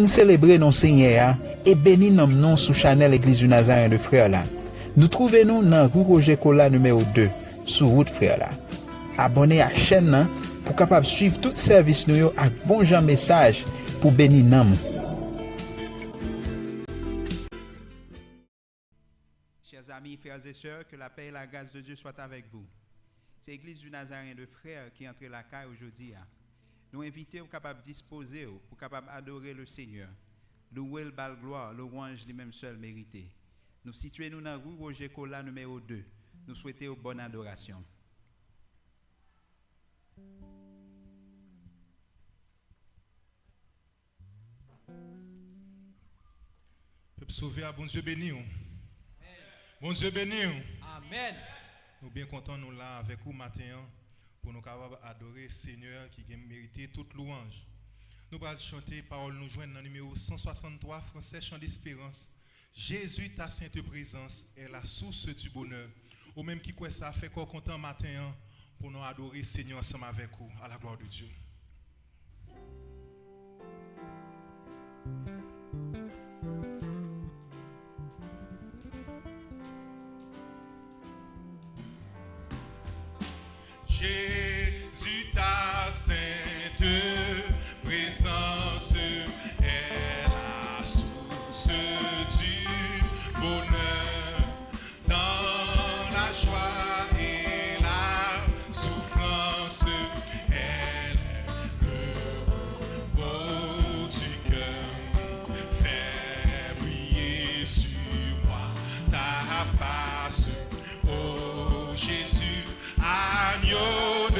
fin célébrer nos Seigneur et béni nom non sous Chanel Église du Nazaréen de Frère là. Nous trouvons-nous dans rue Roger Cola numéro 2 sur route Frère là. Abonnez à la chaîne là, pour capable suivre tout service nous avec bon genre message pour bénir nam. Chers amis, frères et sœurs, que la paix et la grâce de Dieu soient avec vous. C'est l'Église du Nazaréen de Frères qui entre la caille aujourd'hui. Nous invitons capables disposer pour capable adorer le Seigneur. Louer le bal gloire, louange lui-même seul mérité. Nous situons dans rue Roger Cola numéro 2. Nous souhaitons bonne adoration. Peuple sauvé à bon Dieu béni. Bon Dieu béni. Amen. Nous bien contents nous là avec vous matin pour nous capables adorer Seigneur qui a mérité toute louange. Nous allons chanter parole nous joindre dans le numéro 163 français chant d'espérance. Jésus ta sainte présence est la source du bonheur. Ou même qui quoi ça fait qu'on content matin pour nous adorer Seigneur ensemble avec vous à la gloire de Dieu. Jésus ta sainte présence est la source du bonheur dans la joie et la souffrance. Elle est le repos du cœur. Fais briller sur moi ta face, ô Jésus. Agneau de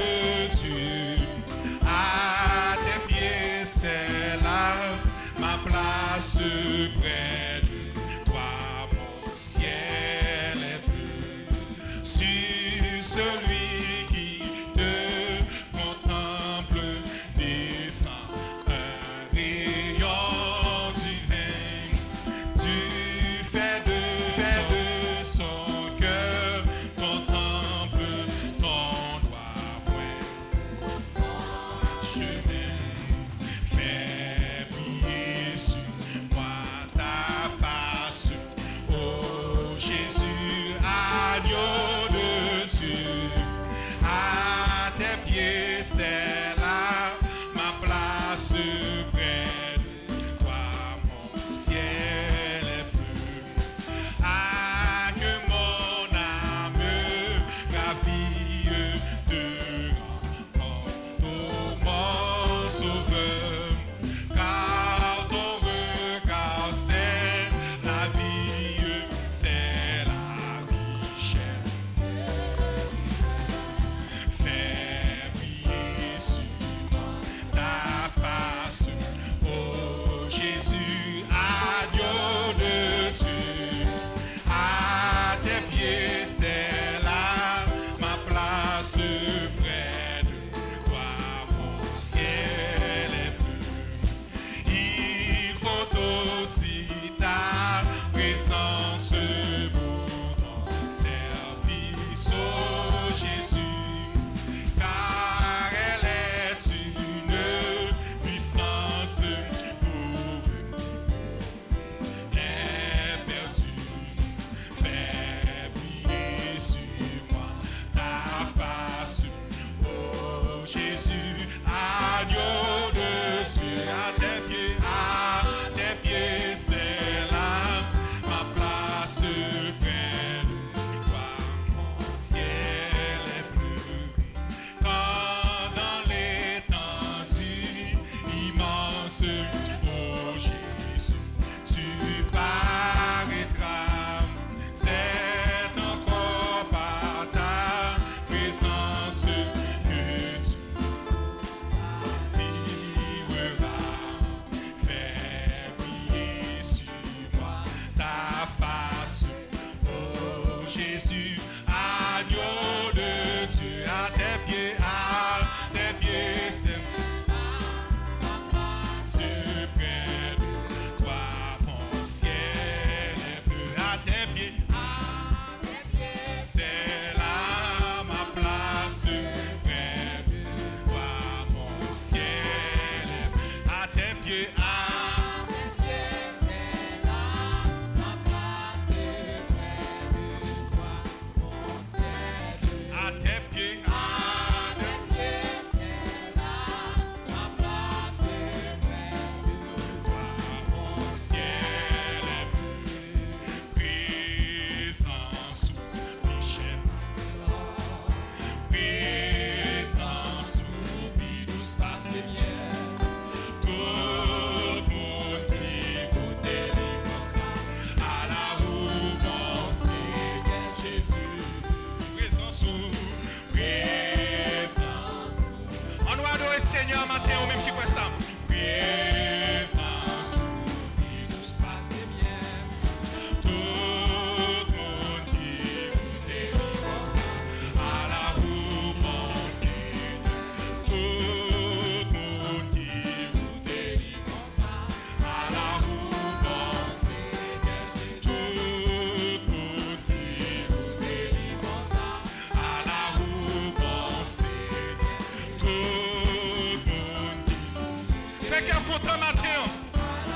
content matin.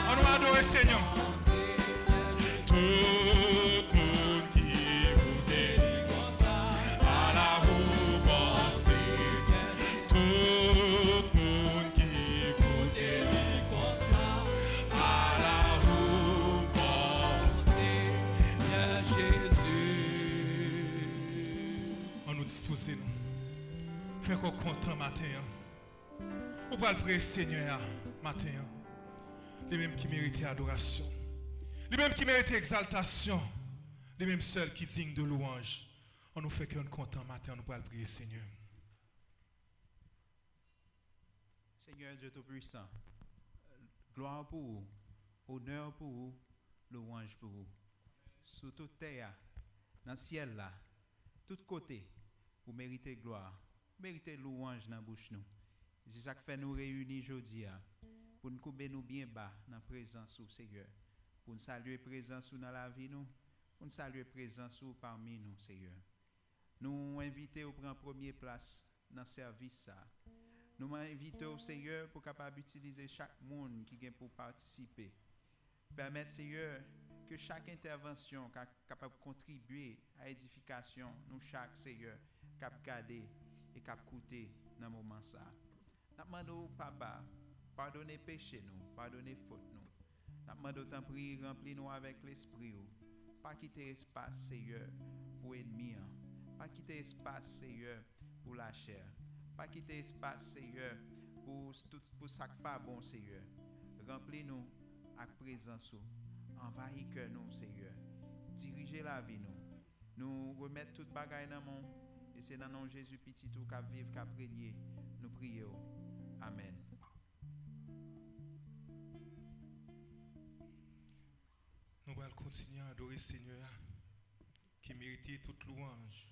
On va adorer le Seigneur. Tout le monde qui vous délivrance à la roue pensée. Tout le monde qui vous délivrance à la roue pensée de Jésus. On nous dispose nous. Fait qu'on content matin. On va le prier Seigneur matin. Les mêmes qui méritent adoration. Les mêmes qui méritent exaltation. Les mêmes seuls qui dignes de louange. On nous fait qu'on content matin. On va le prier Seigneur. Seigneur Dieu Tout-Puissant, gloire pour vous, honneur pour vous, louange pour vous. Sous toute terre, dans le ciel là, tous côtés, vous méritez gloire, vous méritez louange dans la bouche nous. C'est ça qui fait nous réunir aujourd'hui pour nous couper nous bien bas dans la présence du Seigneur. Pour nous saluer présence dans la vie nous, pour nous saluer présence parmi nous Seigneur. Nous inviter au prendre première place dans le service ça. Nous inviter au Seigneur pour capable utiliser chaque monde qui vient pour participer. Permettre Seigneur que chaque intervention capable contribuer à l'édification nous chaque Seigneur cap garder et cap coûter dans moment ça. Nous demandons papa pardonnez péché nous, pardonnez faute nous. Nous demandons tant prier remplis nous avec l'esprit pas quitter espace Seigneur pour ennemi, pas quitter espace Seigneur pour la chair. Pas quitter espace, Seigneur, pour ça qui pas bon, Seigneur. Remplis-nous avec présence. Envahis cœur nous, Seigneur. Dirigez la vie nous. Nous remettre toute bagaille dans mon. Et c'est dans le nom de Jésus petit tout qu'à vivre, qu'à régner. Nous prions. Amen. Nous allons continuer à adorer le Seigneur qui mérite toute louange.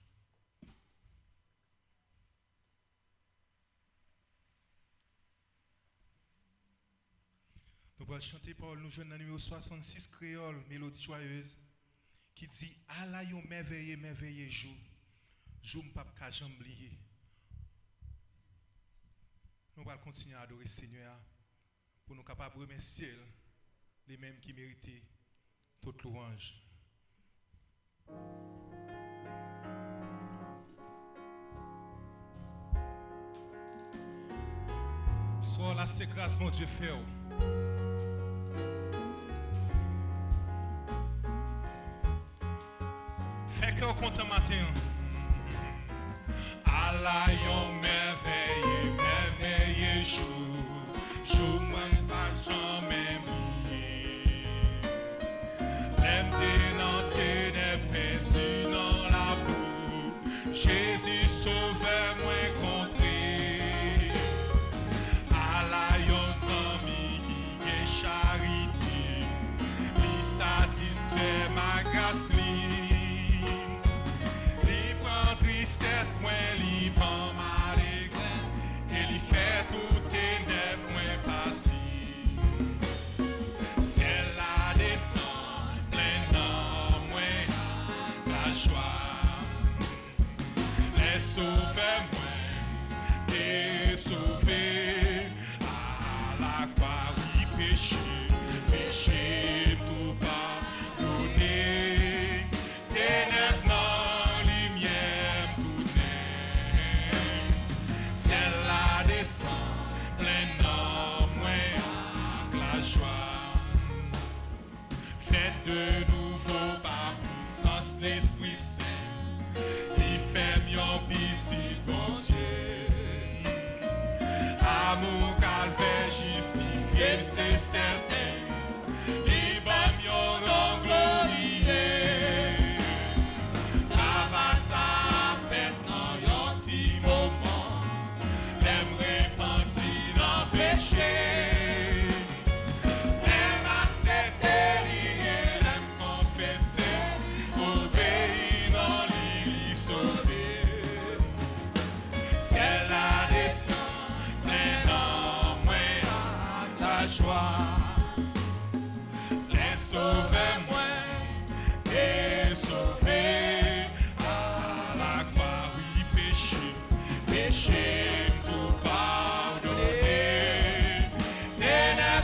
Nous allons chanter par nous jeunes dans le numéro 66 créole, mélodie joyeuse, qui dit Allah yon merveilleux, merveilleux jour, jour m'pap ka jambe lié. Nous allons continuer à adorer le Seigneur pour nous capables de remercier les mêmes qui méritent toute louange. Soit la sécrase mon Dieu fait. Fait que content matin. Allah yon merveilleux, merveilleux jour, jour moi pas jamais oublié. L'aime dénanté n'est perdu dans la boue. Jésus sauveur moi compris. Allah yon zami qui est charité, lui satisfait ma grâce. Tristesse, moi, li prend ma régresse, et li fait tout et n'est point parti. C'est la descend, plein d'âme, moi, la joie. Les sauveurs, moi, et sauver à la croix, oui, péché, péché, tout pardonné, ténèbres. De nouveau par puissance l'Esprit Saint, il fait mieux petit bon Dieu. Amour calvaire justifié, c'est certain, il va mieux en glorifier. Travail ça fait dans un petit moment, l'aime répandre dans le péché. Les sauver moi et sauver à la croix, oui, péché, péché, tout pardonné, ténèbres.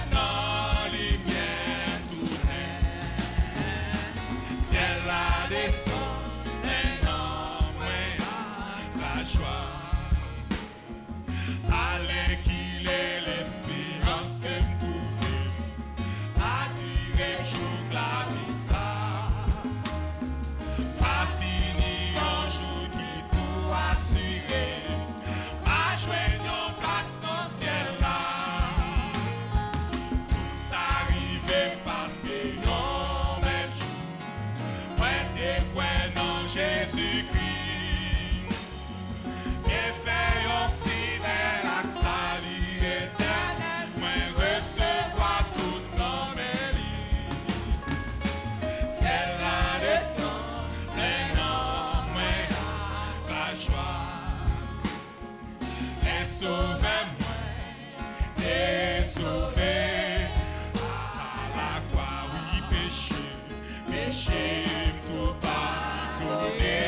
péché tout pardonné.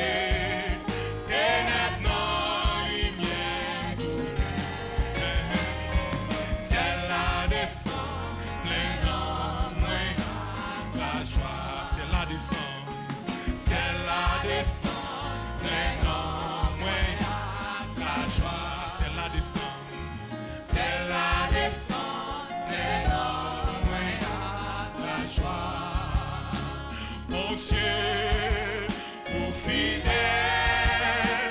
Ténèbres non lumière lumière. C'est la descente, plein en moins. La joie, c'est la descente. C'est la descente, plein en moins. La joie, c'est la descente. C'est la descente, plein en moins. La joie. Mon Dieu, pour fidèle,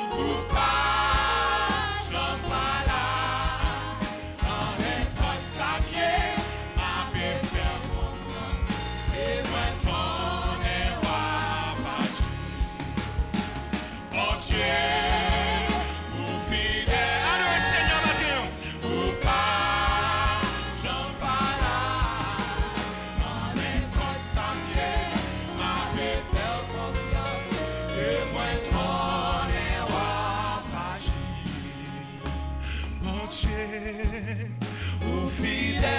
pour pas, j'en pas là. Dans les potes saviez, ma paix faire confiance. Et moi, ton roi, pas mon Dieu, pour fidèle. Allez, Seigneur, matin, pour pas, j'en pas là. Dans les potes saviez, ma paix faire confiance. Et moi, ton roi, pas mon Dieu, pour fidèle,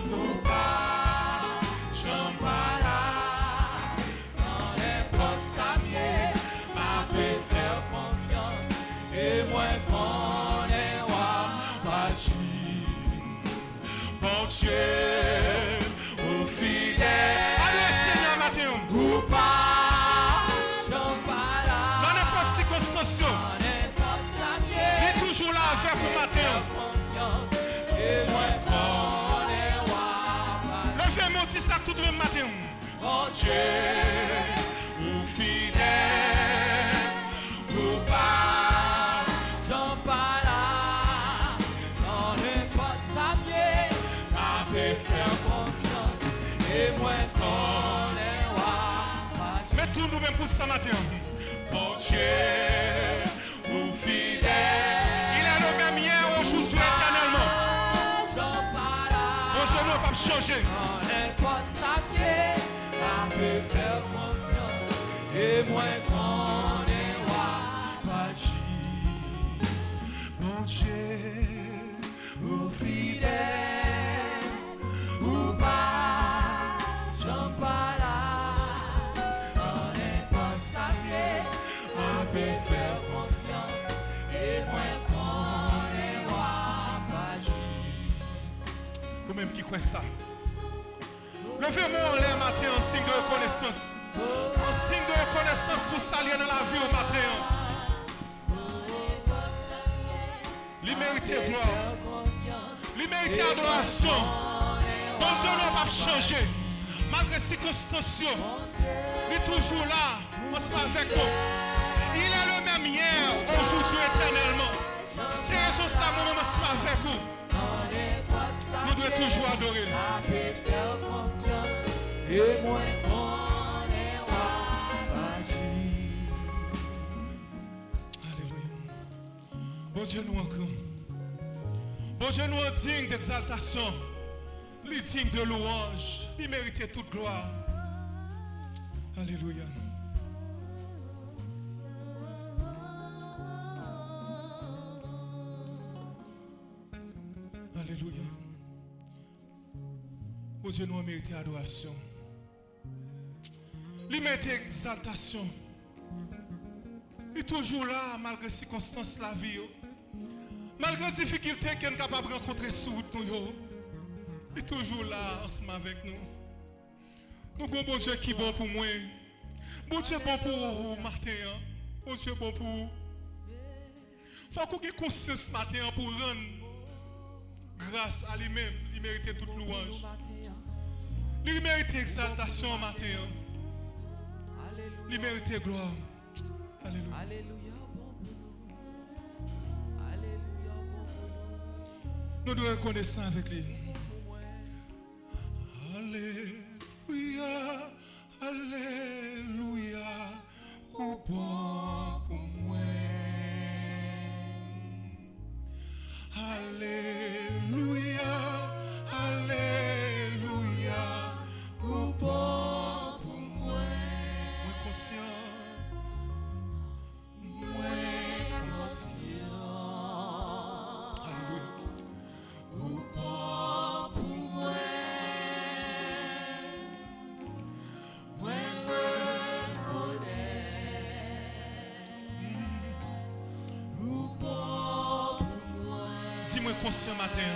pour pas, j'en pas là. Dans les potes saviez, ma paix faire confiance. Et moi, ton roi, pas mon Dieu, pour fidèle. Allez, Seigneur, matin, pour pas, j'en pas là. Dans n'importe circonstance, il est toujours là avec vous matin. Et moi, ton roi, levez-moi aussi ça tout le matin. Mon Dieu, pour fidèle, pour pas, j'en pas là. Dans n'importe saviez, ma paix faire confiance. Et moi, ton roi, mais tout nous même pour ça matin. Mon Dieu, pour fidèle, il est le même hier, aujourd'hui, éternellement. Mon Dieu ne va pas changer. Ma paix faire confiance. Et moi, ton roi, pas mon Dieu, pour fidèle, pour pas, j'en pas là. Dans n'importe saviez, ma paix faire confiance. Et moi, ton roi, pas vous-même qui croyez ça. Levez-moi en l'air matin en signe de reconnaissance. En signe de reconnaissance, tout ça lié dans la vie au matin. Il mérite gloire. Il mérite adoration. Mon Dieu n'a pas changé. Malgré les circonstances, il est toujours là, ensemble avec nous. Il est le même hier, aujourd'hui, éternellement. C'est raison ça, mon ensemble avec vous. Nous devons toujours adorer. Et moi, alléluia. Bon Dieu nous encore. Bon Dieu nous est digne d'exaltation. Il est digne de louange. Il mérite toute gloire. Alléluia. Alléluia. Bon Dieu nous mérite adoration. Il mérite exaltation. Il est toujours là malgré les circonstances de la vie. Malgré les difficultés qu'il est capable de rencontrer sur nous. Il est toujours là ensemble avec nous. Nous avons un bon Dieu qui est bon pour moi. Bon Dieu bon pour vous, Martin. Bon Dieu bon pour vous. Il faut qu'on ait conscience ce matin pour rendre grâce à lui-même. Il mérite toute louange. Il mérite exaltation matin. Il mérite gloire. Alléluia. Nous devons reconnaître avec lui. Alléluia. Alléluia. Ou bon pour moi. Alléluia. Alléluia. Ou bon pour moi. Moi conscient. conscient matin.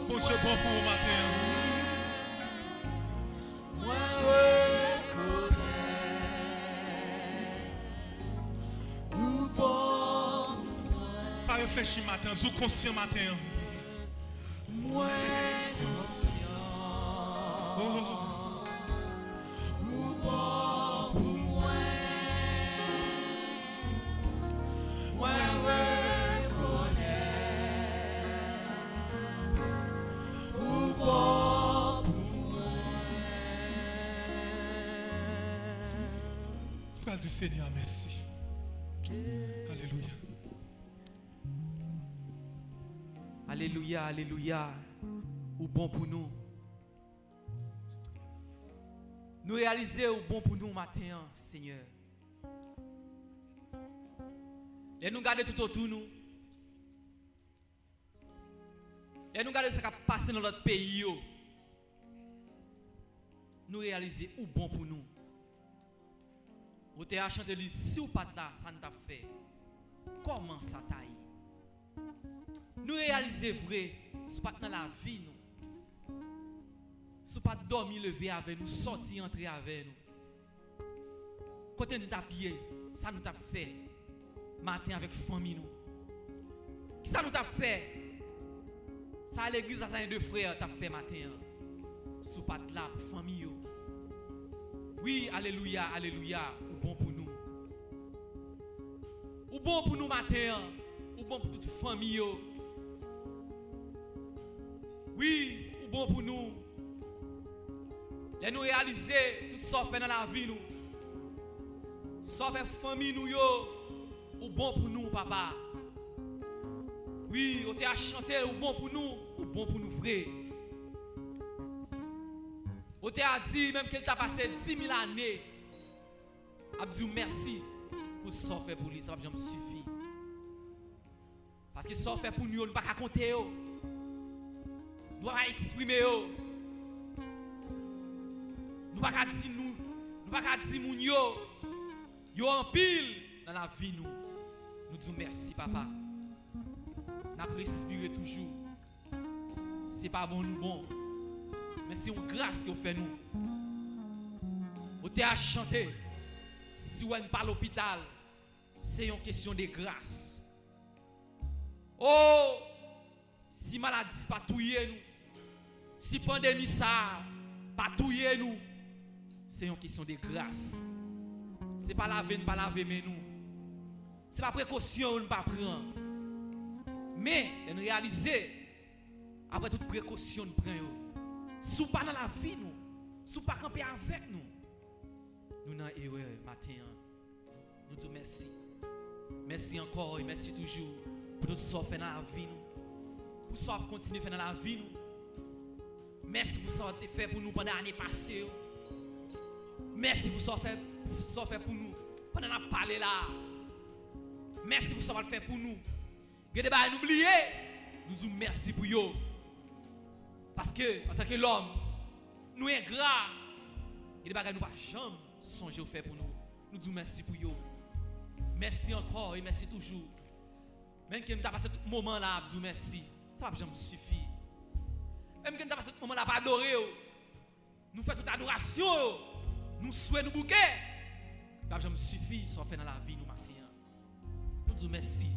Bon Dieu bon pour vous matin. Pas réfléchir matin, vous conscient matin. Dis Seigneur, merci. Alléluia. Alléluia, alléluia. Ou bon pour nous. Nous réaliser ou bon pour nous matin, Seigneur. Et nous garder tout autour de nous. Et nous garder ce qui a passé dans notre pays. Nous réaliser ou bon pour nous. Vous avez chanté si ou pas là, ça nous a fait. Comment ça t'a eu? Nous réaliser vrai, ce pas dans la vie nous. Ce pas dormir lever avec nous, sortir entrer avec nous. Côté nous t'habiller, ça nous a fait. Matin avec famille nous. Qui ça nous a fait? Ça à l'église ça un deux frères t'a fait matin. Ce pas là famille. Oui, alléluia, alléluia, ou bon pour nous. Ou bon pour nous matin, ou bon pour toute famille. Oui, ou bon pour nous. Les nous réaliser tout ça fait dans la vie nous. Ça fait famille nous ou bon pour nous papa. Oui, on t'a chanté ou bon pour nous vrai. On t'a dit même qu'elle t'a passé 10 000 années. A dit merci pour ce qu'on fait pour lui, ça me suffit. Parce que ce qu'on fait pour nous, nous ne pouvons pas compter. Nous ne pouvons pas exprimer. Nous ne pouvons pas dire nous. Nous ne pouvons pas dire nous. Yo en pile dans la vie nous. Nous disons merci papa. Nous respirons toujours. C'est pas bon nous bon. Mais c'est une grâce que vous faites nous. Vous avez chanté. Si vous n'êtes pas à l'hôpital, c'est une question de grâce. Oh, si maladie pas touiller nous, si pandémie ça pas touiller nous, c'est une question de grâce. C'est pas laver, pas laver mais nous. C'est pas précaution nous pas prendre. Mais nous réaliser après toute précaution nous prenons. Si vous pas dans la vie nous, si vous pas camper avec nous. Nous n'avons erreur matin. Nous disons merci. Merci encore et merci toujours pour tout ce que fait dans la vie nous. Pour ce que continuer à faire dans la vie nous. Merci pour ce que vous avez fait pour nous pendant l'année passée. Merci pour ce que vous avez fait pour nous pendant qu'on a parlé là. Merci pour ce que vous avez fait pour nous. Gardez pas n'oubliez. Nous disons merci pour vous. Parce que en tant que l'homme, nous sommes ingrats. Gardez pas nous pas jamais songer au fait pour nous. Nous disons merci pour vous. Merci encore et merci toujours. Même que nous avons passé ce moment là, nous disons merci. Ça va jamais suffire. Même que nous avons passé ce moment là, pas adorer. Nous faisons toute adoration. Nous souhaitons nous bouquer. Ça va jamais suffire. Ça fait dans la vie nous matin. Nous disons merci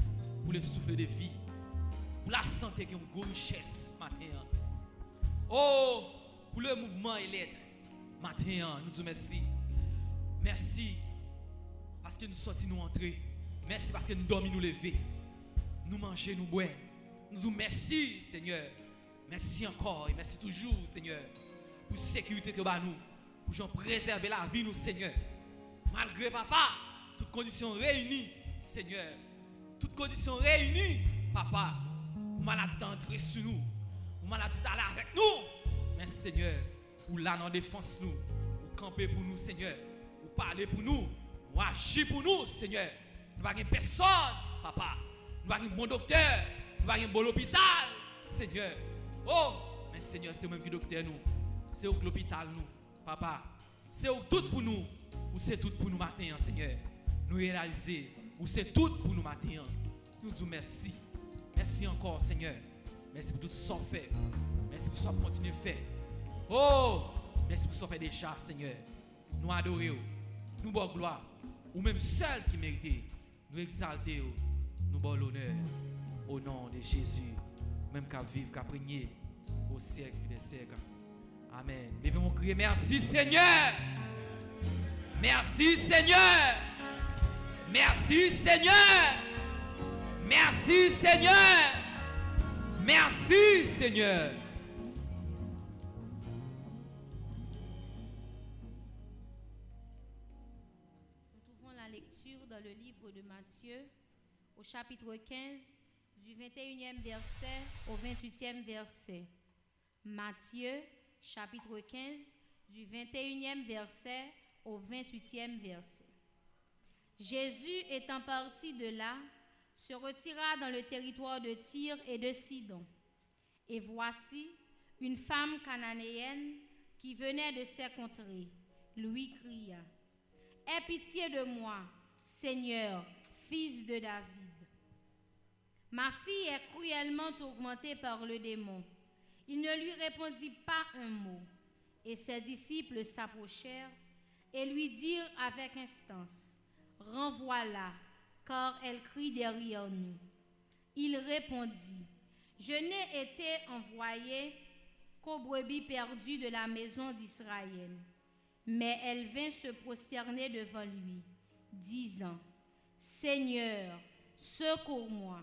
pour le souffle de vie. Pour la santé qui est une grande richesse matin. Oh, pour le mouvement et l'être matin. Nous disons merci. Merci parce que nous sortis, nous entrer. Merci parce que nous dormons, nous lever. Nous manger, nous boire. Nous disons merci, Seigneur. Merci encore et merci toujours, Seigneur, pour la sécurité que vous avez nous. Pour préserver la vie, nous, Seigneur. Malgré papa, toutes conditions réunies, Seigneur. Toutes conditions réunies, papa. Maladie d'entrer sur nous. Maladie d'aller avec nous. Merci, Seigneur, pour là dans défense nous. Pour camper pour nous, Seigneur. Pour parler pour nous. Pour agir pour nous, Seigneur. Nous n'avons personne, papa. Nous n'avons un bon docteur. Nous n'avons un bon hôpital, Seigneur. Oh, mais Seigneur, c'est vous-même qui docteur nous. C'est vous l'hôpital nous. Papa, C'est tout pour nous. Ou c'est tout pour nous matin, Seigneur. Nous réaliser. Ou c'est tout pour nous matin. Nous disons merci. Merci encore, Seigneur. Merci pour tout ce qu'on fait. Merci pour ce qu'on continue à faire. Oh, merci pour ce qu'on fait déjà, Seigneur. Nous adorons. Nous bon gloire. Ou même seul qui mérite. Nous exalter. Nous bon l'honneur. Au nom de Jésus. Même qu'à vivre, qu'à prier. Au siècle des siècles. Amen. Levez-moi crier merci Seigneur. Merci Seigneur. Merci Seigneur. Merci Seigneur. Merci Seigneur. Nous trouvons la lecture dans le livre de Matthieu au chapitre 15 du 21e verset au 28e verset. Matthieu chapitre 15 du 21e verset au 28e verset. Jésus étant parti de là, se retira dans le territoire de Tyr et de Sidon. Et voici, une femme cananéenne qui venait de ces contrées lui cria : « Aie pitié de moi, Seigneur, fils de David. Ma fille est cruellement tourmentée par le démon. » Il ne lui répondit pas un mot. Et ses disciples s'approchèrent et lui dirent avec instance : « Renvoie-la, car elle crie derrière nous. » Il répondit : « Je n'ai été envoyé qu'aux brebis perdues de la maison d'Israël. » Mais elle vint se prosterner devant lui, disant : « Seigneur, secours-moi. »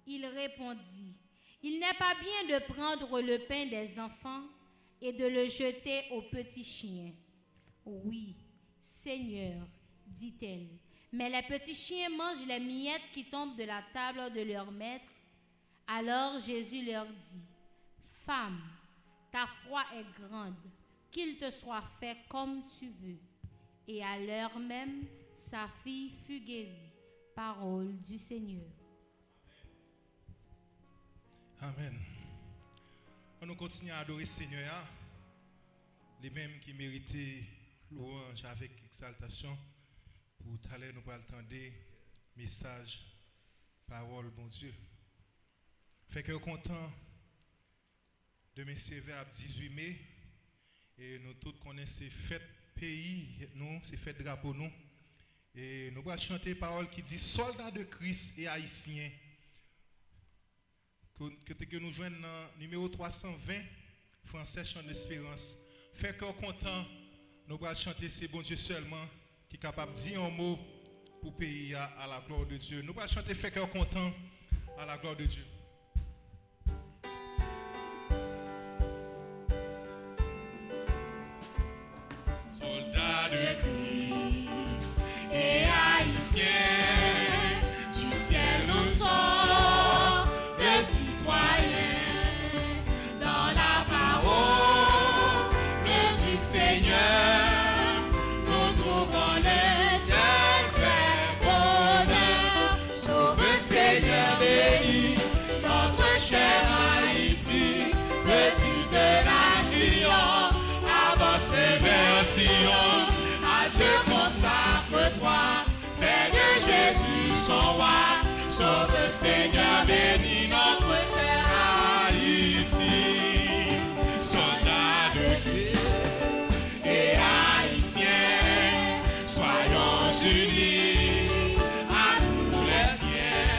Il répondit : « Il n'est pas bien de prendre le pain des enfants et de le jeter aux petits chiens. » « Oui, Seigneur, dit-elle, mais les petits chiens mangent les miettes qui tombent de la table de leur maître. » Alors Jésus leur dit : « Femme, ta foi est grande, qu'il te soit fait comme tu veux. » Et à l'heure même, sa fille fut guérie. Parole du Seigneur. Amen. On continue à adorer le Seigneur, les mêmes qui méritaient louange avec exaltation. Pour tout à l'heure, nous allons entendre message, parole, bon Dieu. Fait que content de me servir à 18 mai. Et nous tous connaissons ces fêtes pays, nous, ces fêtes drapeau, nous. Et nous allons chanter parole qui dit: soldats de Christ et haïtiens. Que nous joignons dans numéro 320, français chant d'espérance. Fait que content, nous allons chanter c'est bon Dieu seulement qui est capable de dire un mot pour pays à la gloire de Dieu. Nous allons chanter fait que content à la gloire de Dieu. Soldats de Christ et haïtiens, du ciel nous sommes des citoyens, dans la parole du Seigneur, nous trouvons le secret bonheur. Sauve Seigneur, bénis notre chère Haïti, petite nation, avance vers Sion. À Dieu consacre-toi, fais de Jésus son roi. Sauve Seigneur, bénis notre chère Haïti. Soldats de Christ et haïtiens, soyons unis à tous les siens,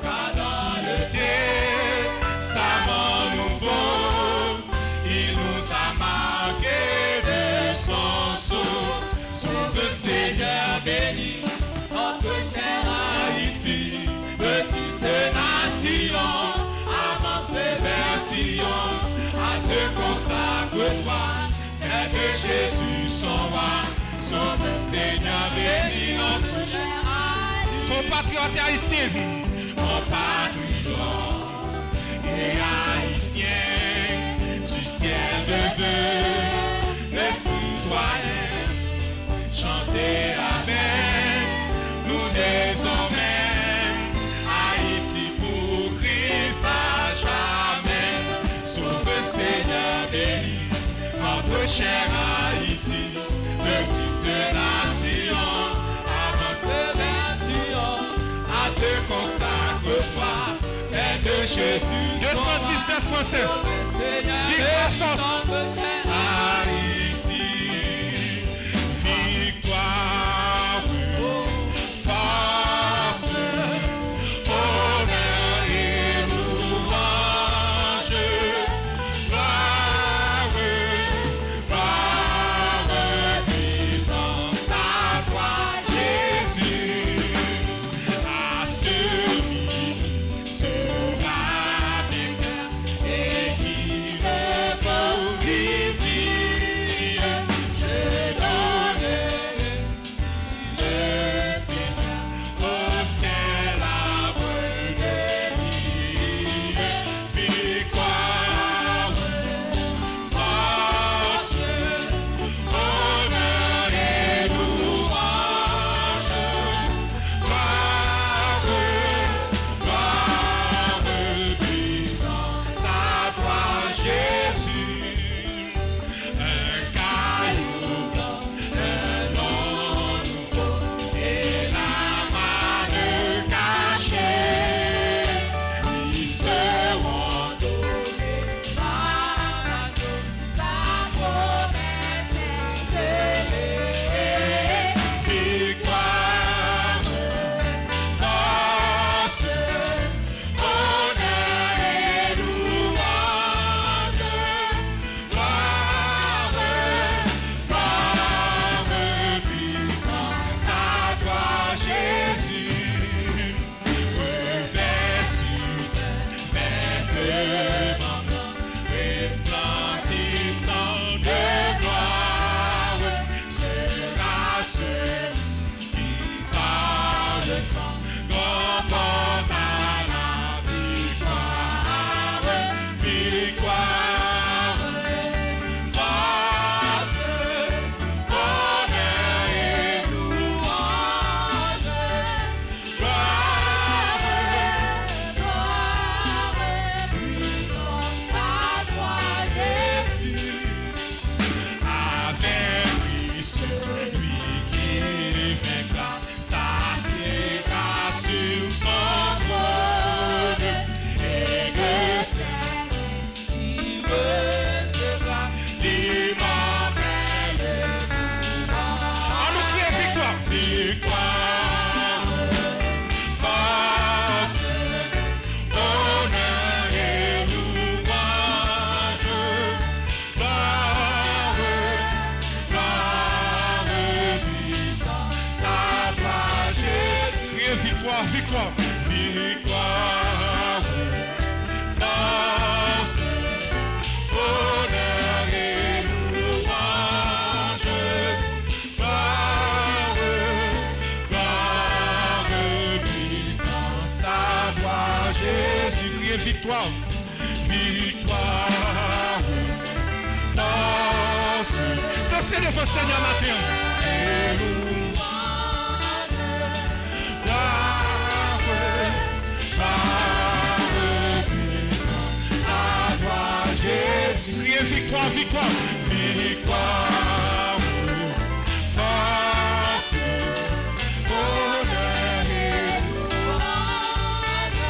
car dans le Testament nouveau, il nous a marqué de son sceau. Sauve Seigneur, bénis notre chère Haïti, petite nation, avance vers Sion. À Dieu consacre-toi, fais de Jésus son roi. Sauve Seigneur, bénis notre chère Haïti. Compatriotes haïtiens, compatriotes et haïtiens, du ciel de vœux, les citoyens, chantez avec nous désormais. Haïti pour Christ à jamais. Sauve Seigneur, bénis notre chère Haïti, Jésus. 219 Français. Victoire, force. Haïti. Victoire, force. Honneur et louange. Gloire, puissance à toi, Jésus. À celui sera vainqueur et qui le glorifie. Je donnerai le Seigneur au ciel après de vie. Victoire, force, honneur et louange. Gloire, puissance à toi, Jésus. Un caillou blanc, un nom nouveau et la manne cachée. Ils seront donnés par sa promesse élevée. Victoire, force, honneur et louange. Gloire, puissance à toi, Jésus. Revêtu d'un vêtement blanc, resplendissant de gloire, sera celui qui par le sang remporte à la victoire. Victoire, force, honneur et louange. Gloire, puissance à toi, Jésus. avec lui celui qui vaincra, s'assiedra sur son trône, et de celle il recevra l'immortel pouvoir. On nous crie victoire. Victoire, force, honneur et louange. Gloire, puissance à toi, Jésus. Criez victoire, victoire. Victoire, force, honneur et louange. Gloire, puissance à toi, Jésus. Criez victoire. Victoire, force. Dansez devant Seigneur matin. Et louange. Gloire, puissance à toi, Jésus. Criez victoire, victoire. Victoire, force, honneur et louange.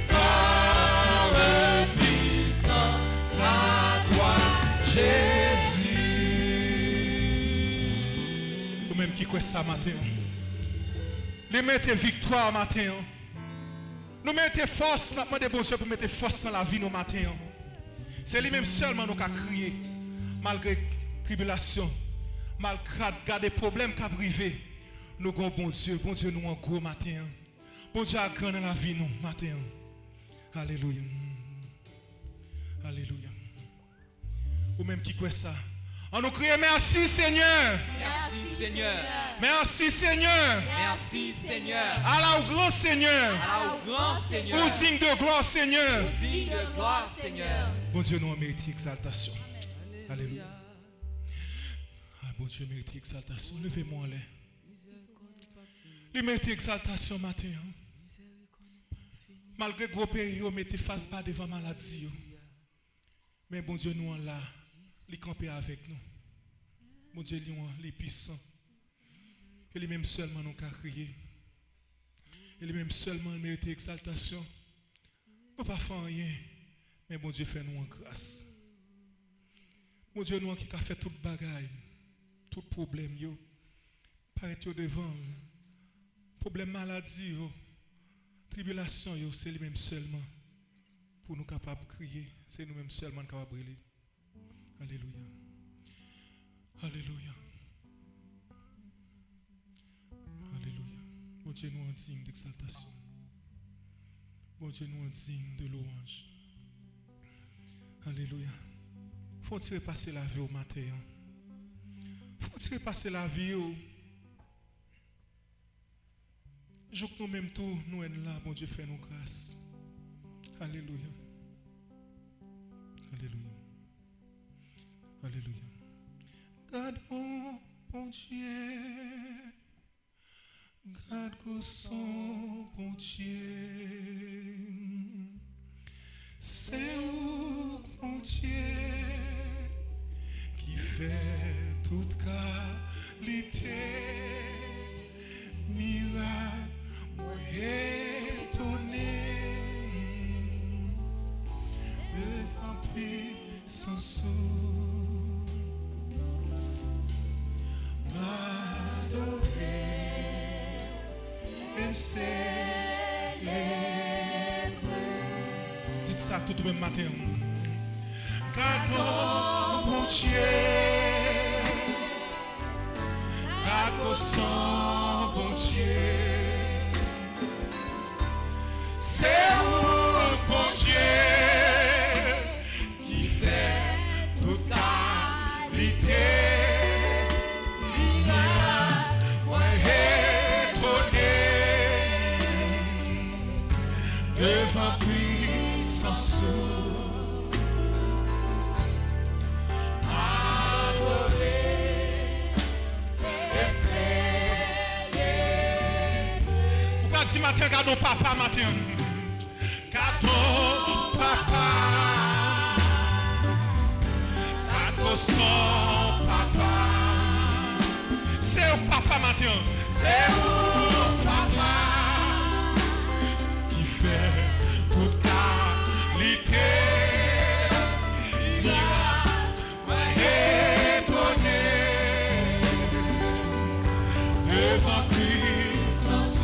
Gloire, puissance à toi, Jésus. Vous-même qui croyez ça matin. Les mettez victoire matin. Nous mettons force, nous demandons bon Dieu pour mettre force dans la vie nos matins. C'est lui-même seulement nous qui a crié, malgré tribulation, malgré des problèmes qui arrivé. Nous avons bon Dieu nous en gros matin. Bon Dieu a grand dans la vie nous matin. Alléluia. Alléluia. Ou même qui croit ça. On nous crie merci Seigneur. Merci Seigneur. Merci Seigneur. Merci Seigneur. Allah au grand Seigneur. Allah au grand Seigneur. Ou digne de gloire Seigneur. Digne de gloire Seigneur. Bon Dieu nous mérite exaltation. Alléluia. Ah, bon Dieu mérite exaltation. Levez-moi en l'air. Il mérite exaltation matin. Malgré gros période, mettez face pas devant maladie. Mais bon Dieu nous en là. Il campe avec nous. Mon Dieu, il est puissant. Et lui-même seulement nous a crié. Et lui-même seulement mérite exaltation. Nous pas fait rien. Mais bon Dieu fait nous en grâce. Bon Dieu nous qui a fait toute bagaille, tout problème yo. Paraît devant. Problème maladie yo. Tribulation yo, c'est lui-même seulement. Pour nous capables de crier, c'est nous-mêmes seulement capables de briller. Alléluia. Alléluia. Alléluia. Bon Dieu nous en digne d'exaltation. Bon Dieu nous en digne de louange. Alléluia. Faut-il passer la vie au matin? Faut-il passer la vie au... Je que nous-mêmes tous, nous sommes là, bon Dieu fait nous grâce. Alléluia. Alléluia. Alléluia. Gardons, bon Dieu. Garde son bon Dieu. C'est où, bon Dieu, qui fait toute qualité. Miracle, moi étonné. Devant puissance m'adorer et me célébrer. Dites ça tout le même matin. Gardons mon Dieu, gardons son bon Dieu. C'est où bon Dieu qui fait toute qualité. Moi étonné devant puissance. Adorer et célébrer. Pourquoi si matin gardons papa matin? Gardons papa, gardons son papa. C'est où papa matin? C'est où papa qui fait toute qualité. M'a étonné devant puissance.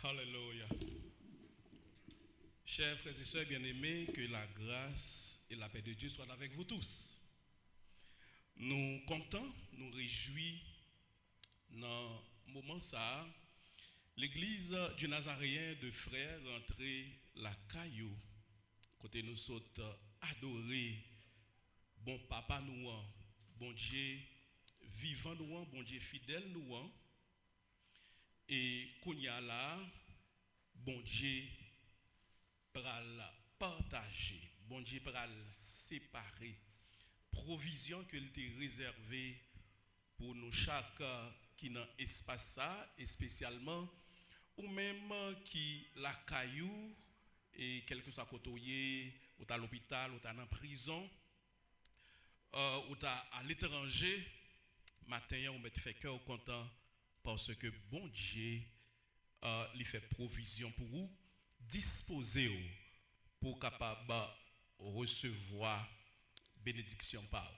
Alléluia. Chers frères et sœurs bien-aimés, que la grâce et la paix de Dieu soient avec vous tous. Nous comptons, nous réjouis dans ce moment ça, l'église du Nazaréen de Frères rentrée la caillou, côté nous sommes adorés, bon papa nous, bon Dieu vivant nous, bon Dieu fidèle nous. Et qu'on y a là, bon Dieu pral partager, bon Dieu pral séparer, provision que il t'est réservée pour nous chaque qui dans espace ça, et spécialement ou même qui la caillou et quel que soit côté ou à l'hôpital ou à en prison ou à l'étranger, matin on met fait cœur content. Parce que bon Dieu lui fait provision pour vous, disposer pour capable recevoir bénédiction par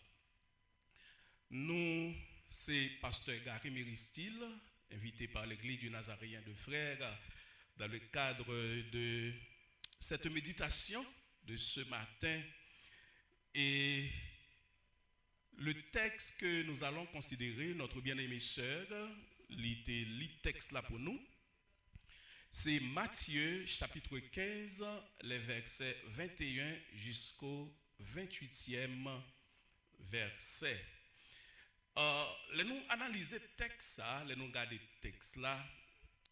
nous. C'est pasteur Gary Méristil, invité par l'église du Nazaréen de Frères dans le cadre de cette méditation de ce matin. Et le texte que nous allons considérer, notre bien-aimée sœur, le texte là pour nous, c'est Matthieu chapitre 15, les versets 21 jusqu'au 28e verset. nous analyser le texte, nous regarder le texte là,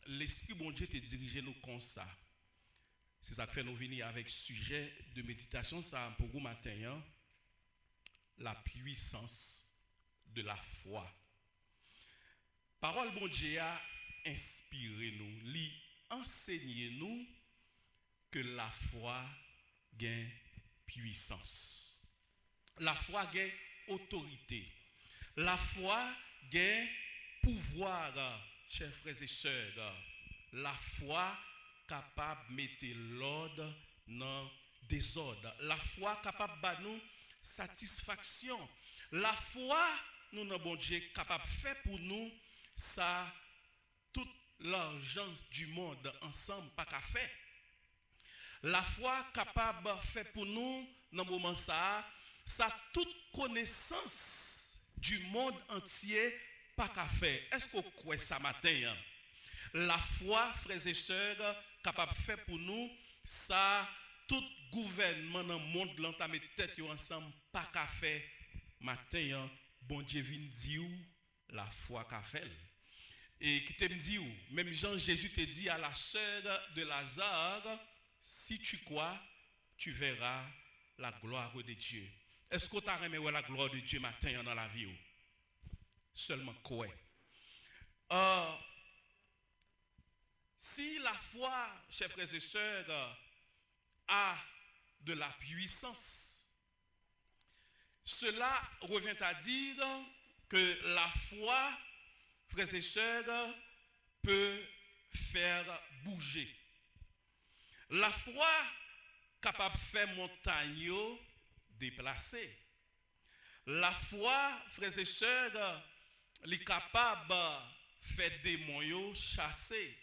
l'Esprit bon Dieu te dirige nous comme ça. C'est ça que fait nous venir avec sujet de méditation ça pour vous matin, hein? La puissance de la foi. Parole bon Dieu a inspiré nous, lui enseigné nous que la foi gagne puissance. La foi gagne autorité. La foi gagne pouvoir, chers frères et sœurs. La foi capable de mettre l'ordre dans désordre. La foi capable de nous satisfaction. La foi, nous avons bon Dieu capable de faire pour nous ça tout l'argent du monde ensemble pas qu'à faire. La foi capable de faire pour nous dans le moment ça toute connaissance du monde entier pas qu'à faire. Est-ce qu'on croit ça matin? La foi, frères et sœurs, capable de faire pour nous ça tout gouvernement dans le monde l'entame tête ensemble pas qu'à faire matin. Bon Dieu vient dire la foi qu'a fait. Et qui te dit même Jean Jésus te dit à la sœur de Lazare, si tu crois, tu verras la gloire de Dieu. Est-ce que tu as aimé la gloire de Dieu matin dans la vie? Seulement quoi? Si la foi, chers frères et sœurs, a de la puissance, cela revient à dire que la foi, frères et sœurs, peut faire bouger. La foi capable de faire montagne déplacer. La foi, frères et sœurs, est capable de faire démons chasser.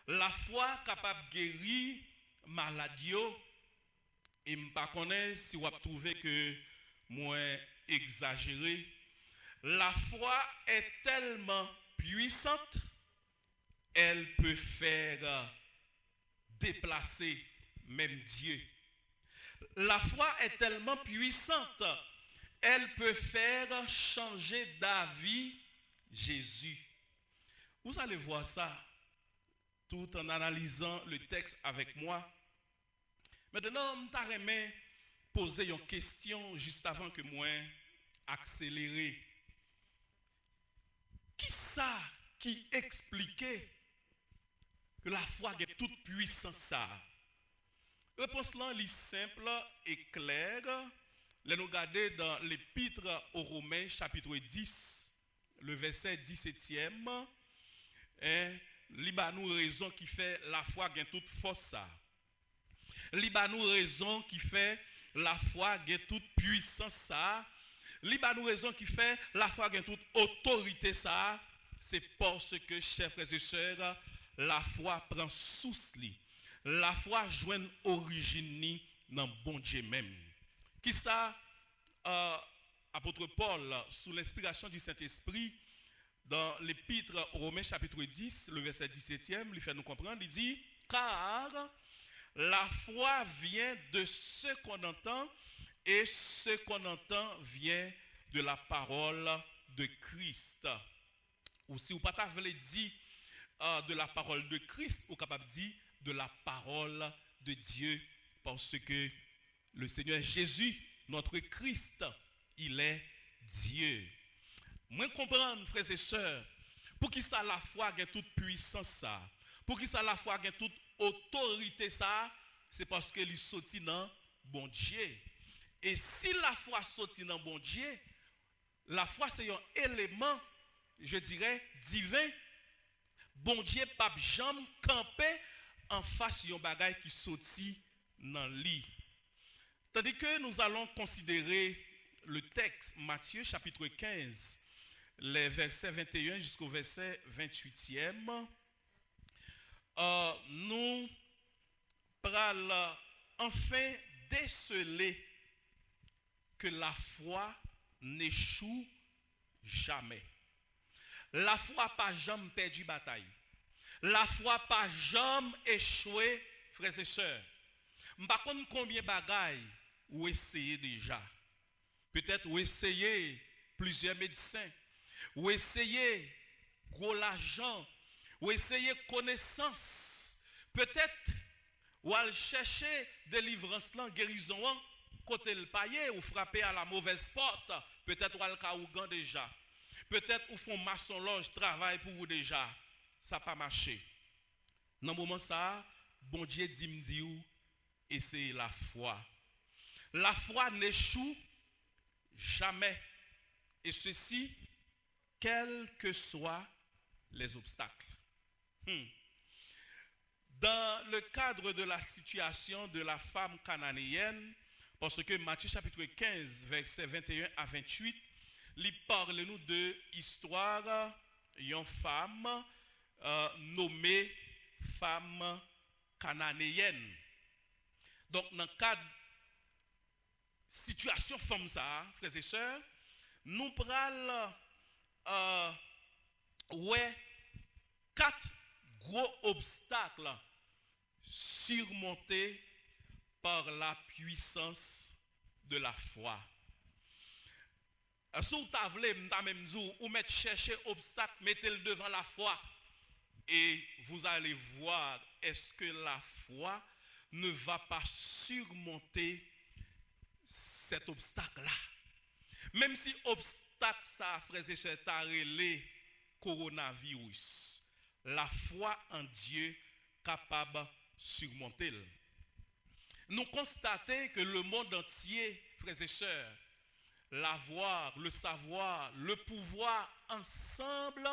La foi capable de guérir maladie. Et je ne sais pas si vous trouvez que moi exagéré. La foi est tellement puissante, elle peut faire déplacer même Dieu. La foi est tellement puissante, elle peut faire changer d'avis Jésus. Vous allez voir ça tout en analysant le texte avec moi. Maintenant, je vais poser une question juste avant que moi accélérer. Qui ça qui expliquait que la foi est toute puissance ça? Réponse là est simple et claire. Nous regardons dans l'épître aux Romains chapitre 10, le verset 17e. Il y a une raison qui fait la foi gagne toute force ça. Il y a une raison qui fait la foi gagne toute puissance ça. Il y a une raison qui fait la foi gagne toute autorité ça. C'est parce que, chers frères et sœurs, la foi prend souci. La foi joint origine dans bon Dieu même. Qui ça, apôtre Paul, sous l'inspiration du Saint-Esprit, dans l'épître aux Romains chapitre 10, le verset 17e, il fait nous comprendre, il dit, car la foi vient de ce qu'on entend, et ce qu'on entend vient de la parole de Christ. Ou si vous ne pouvez pas dire de la parole de Christ, vous êtes capable de dire de la parole de Dieu, parce que le Seigneur Jésus, notre Christ, il est Dieu. Moi comprendre, frères et sœurs, pour qui ça la foi gagne toute puissance ça, pour qui ça la foi gagne toute autorité ça, c'est parce que il sorti dans bon Dieu. Et si la foi sorti dans bon Dieu, la foi c'est un élément, je dirais, divin. Bon Dieu pas jamais camper en face d'un bagage qui sorti dans lit. Tandis que nous allons considérer le texte Matthieu chapitre 15, les versets 21 jusqu'au verset 28e. Nous allons enfin déceler que la foi n'échoue jamais. La foi pas jamais perdu bataille. La foi pas jamais échoué, frères et sœurs. Je ne sais pas combien de bagailles vous essayez déjà. Peut-être vous essayez plusieurs médecins, ou essayer gros l'argent, ou essayer connaissance. Peut-être ou aller chercher délivrance là, guérison là, côté le paillé ou frapper à la mauvaise porte. Peut-être ou aller caougan déjà. Peut-être ou font maçon-loge travail pour vous déjà. Ça pas marché. Dans le moment ça, bon Dieu dit me dit et c'est la foi. La foi n'échoue jamais. Et ceci, quels que soient les obstacles. Dans le cadre de la situation de la femme cananéenne, parce que Matthieu chapitre 15, versets 21 à 28, il parle nous de l'histoire d'une femme nommée femme cananéenne. Donc, dans le cadre de situation femme ça, frères et sœurs, nous prenons quatre gros obstacles surmontés par la puissance de la foi. Si vous voulez, ou mettre chercher obstacle, mettez-le devant la foi. Et vous allez voir, est-ce que la foi ne va pas surmonter cet obstacle-là. Même si obstacle ça, frères et sœurs, t'a relé coronavirus, la foi en Dieu capable de surmonter. Nous constatons que le monde entier, frères et sœurs, l'avoir, le savoir, le pouvoir ensemble,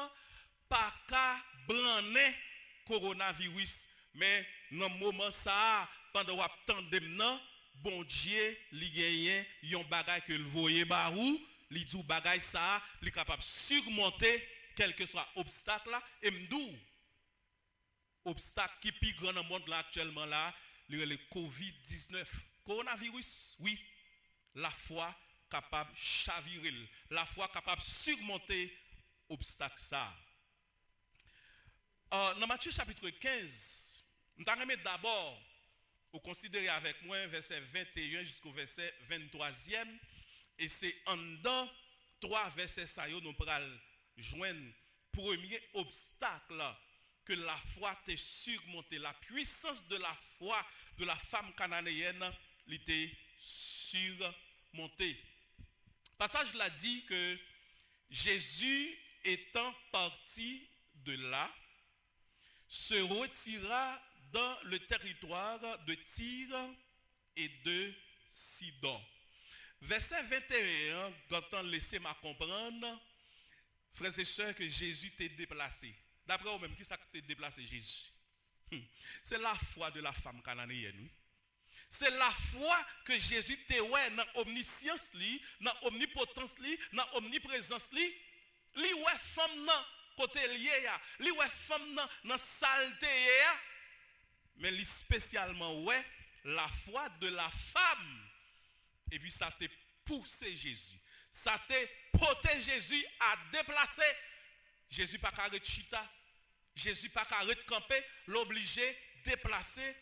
pas qu'à branler coronavirus. Mais dans le moment ça, pendant qu'on attend, bon Dieu, il gagne yon bagay que le voye barou, li dou bagay ça, li capable surmonter quel que soit obstacle là et m'dou obstacle qui plus grand dans le monde là actuellement là, le Covid-19, coronavirus. Oui, la foi capable chavirer, la foi capable surmonter obstacle ça. Dans Matthieu chapitre 15, nous allons d'abord vous considérez avec moi verset 21 jusqu'au verset 23e et c'est en dedans 3 versets ça nous pral joindre premier obstacle que la foi t'est surmonté, la puissance de la foi de la femme cananéenne était surmontée. Passage l'a dit que Jésus étant parti de là se retira dans le territoire de Tyr et de Sidon. Verset 21, quand on laissé m'a comprendre, frères et sœurs, que Jésus t'est déplacé. D'après vous-même, qui ça t'a déplacé Jésus? C'est la foi de la femme cananéenne, oui. C'est la foi que Jésus t'a ouais dans omniscience li, dans omnipotence li, dans omniprésence li. Li ouais femme nan côté lié ya, li ouais femme nan dans saleté ya. Mais li spécialement ouais la foi de la femme. Et puis ça t'a poussé Jésus. Ça t'a porté Jésus à déplacer. Jésus pas carré de chita. Jésus pas carré de camper, l'obligé déplacer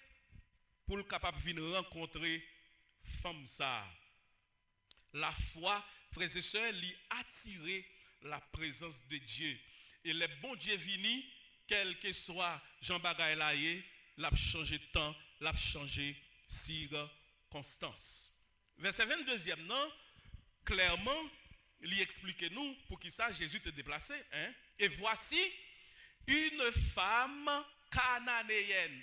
pour le capable venir rencontrer femme ça. La foi, frères et sœurs, lui attirer la présence de Dieu. Et le bon Dieu vini, quel que soit Jean Bagay Laye, l'a changé de temps, l'a changé circonstance. Verset 22e, non, clairement, il explique nous pour qui ça Jésus te déplacé. Hein? Et voici une femme cananéenne.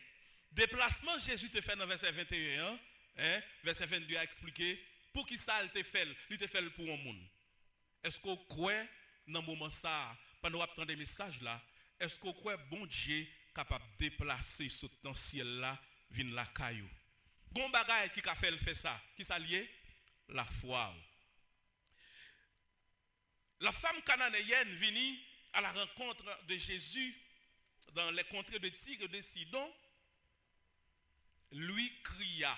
Déplacement Jésus te fait dans verset 21, hein? Verset 22 a expliqué pour qui ça il te fait. Il te fait pour un monde. Est-ce qu'on croit dans le moment ça, pendant qu'on attend des messages là, est-ce qu'on croit bon Dieu capable de déplacer ce dans ciel là, vin la caillou? Gon bagay qui a fait ça, qui ça lié? La foi. La femme cananéenne vini à la rencontre de Jésus dans les contrées de Tyr et de Sidon, lui cria.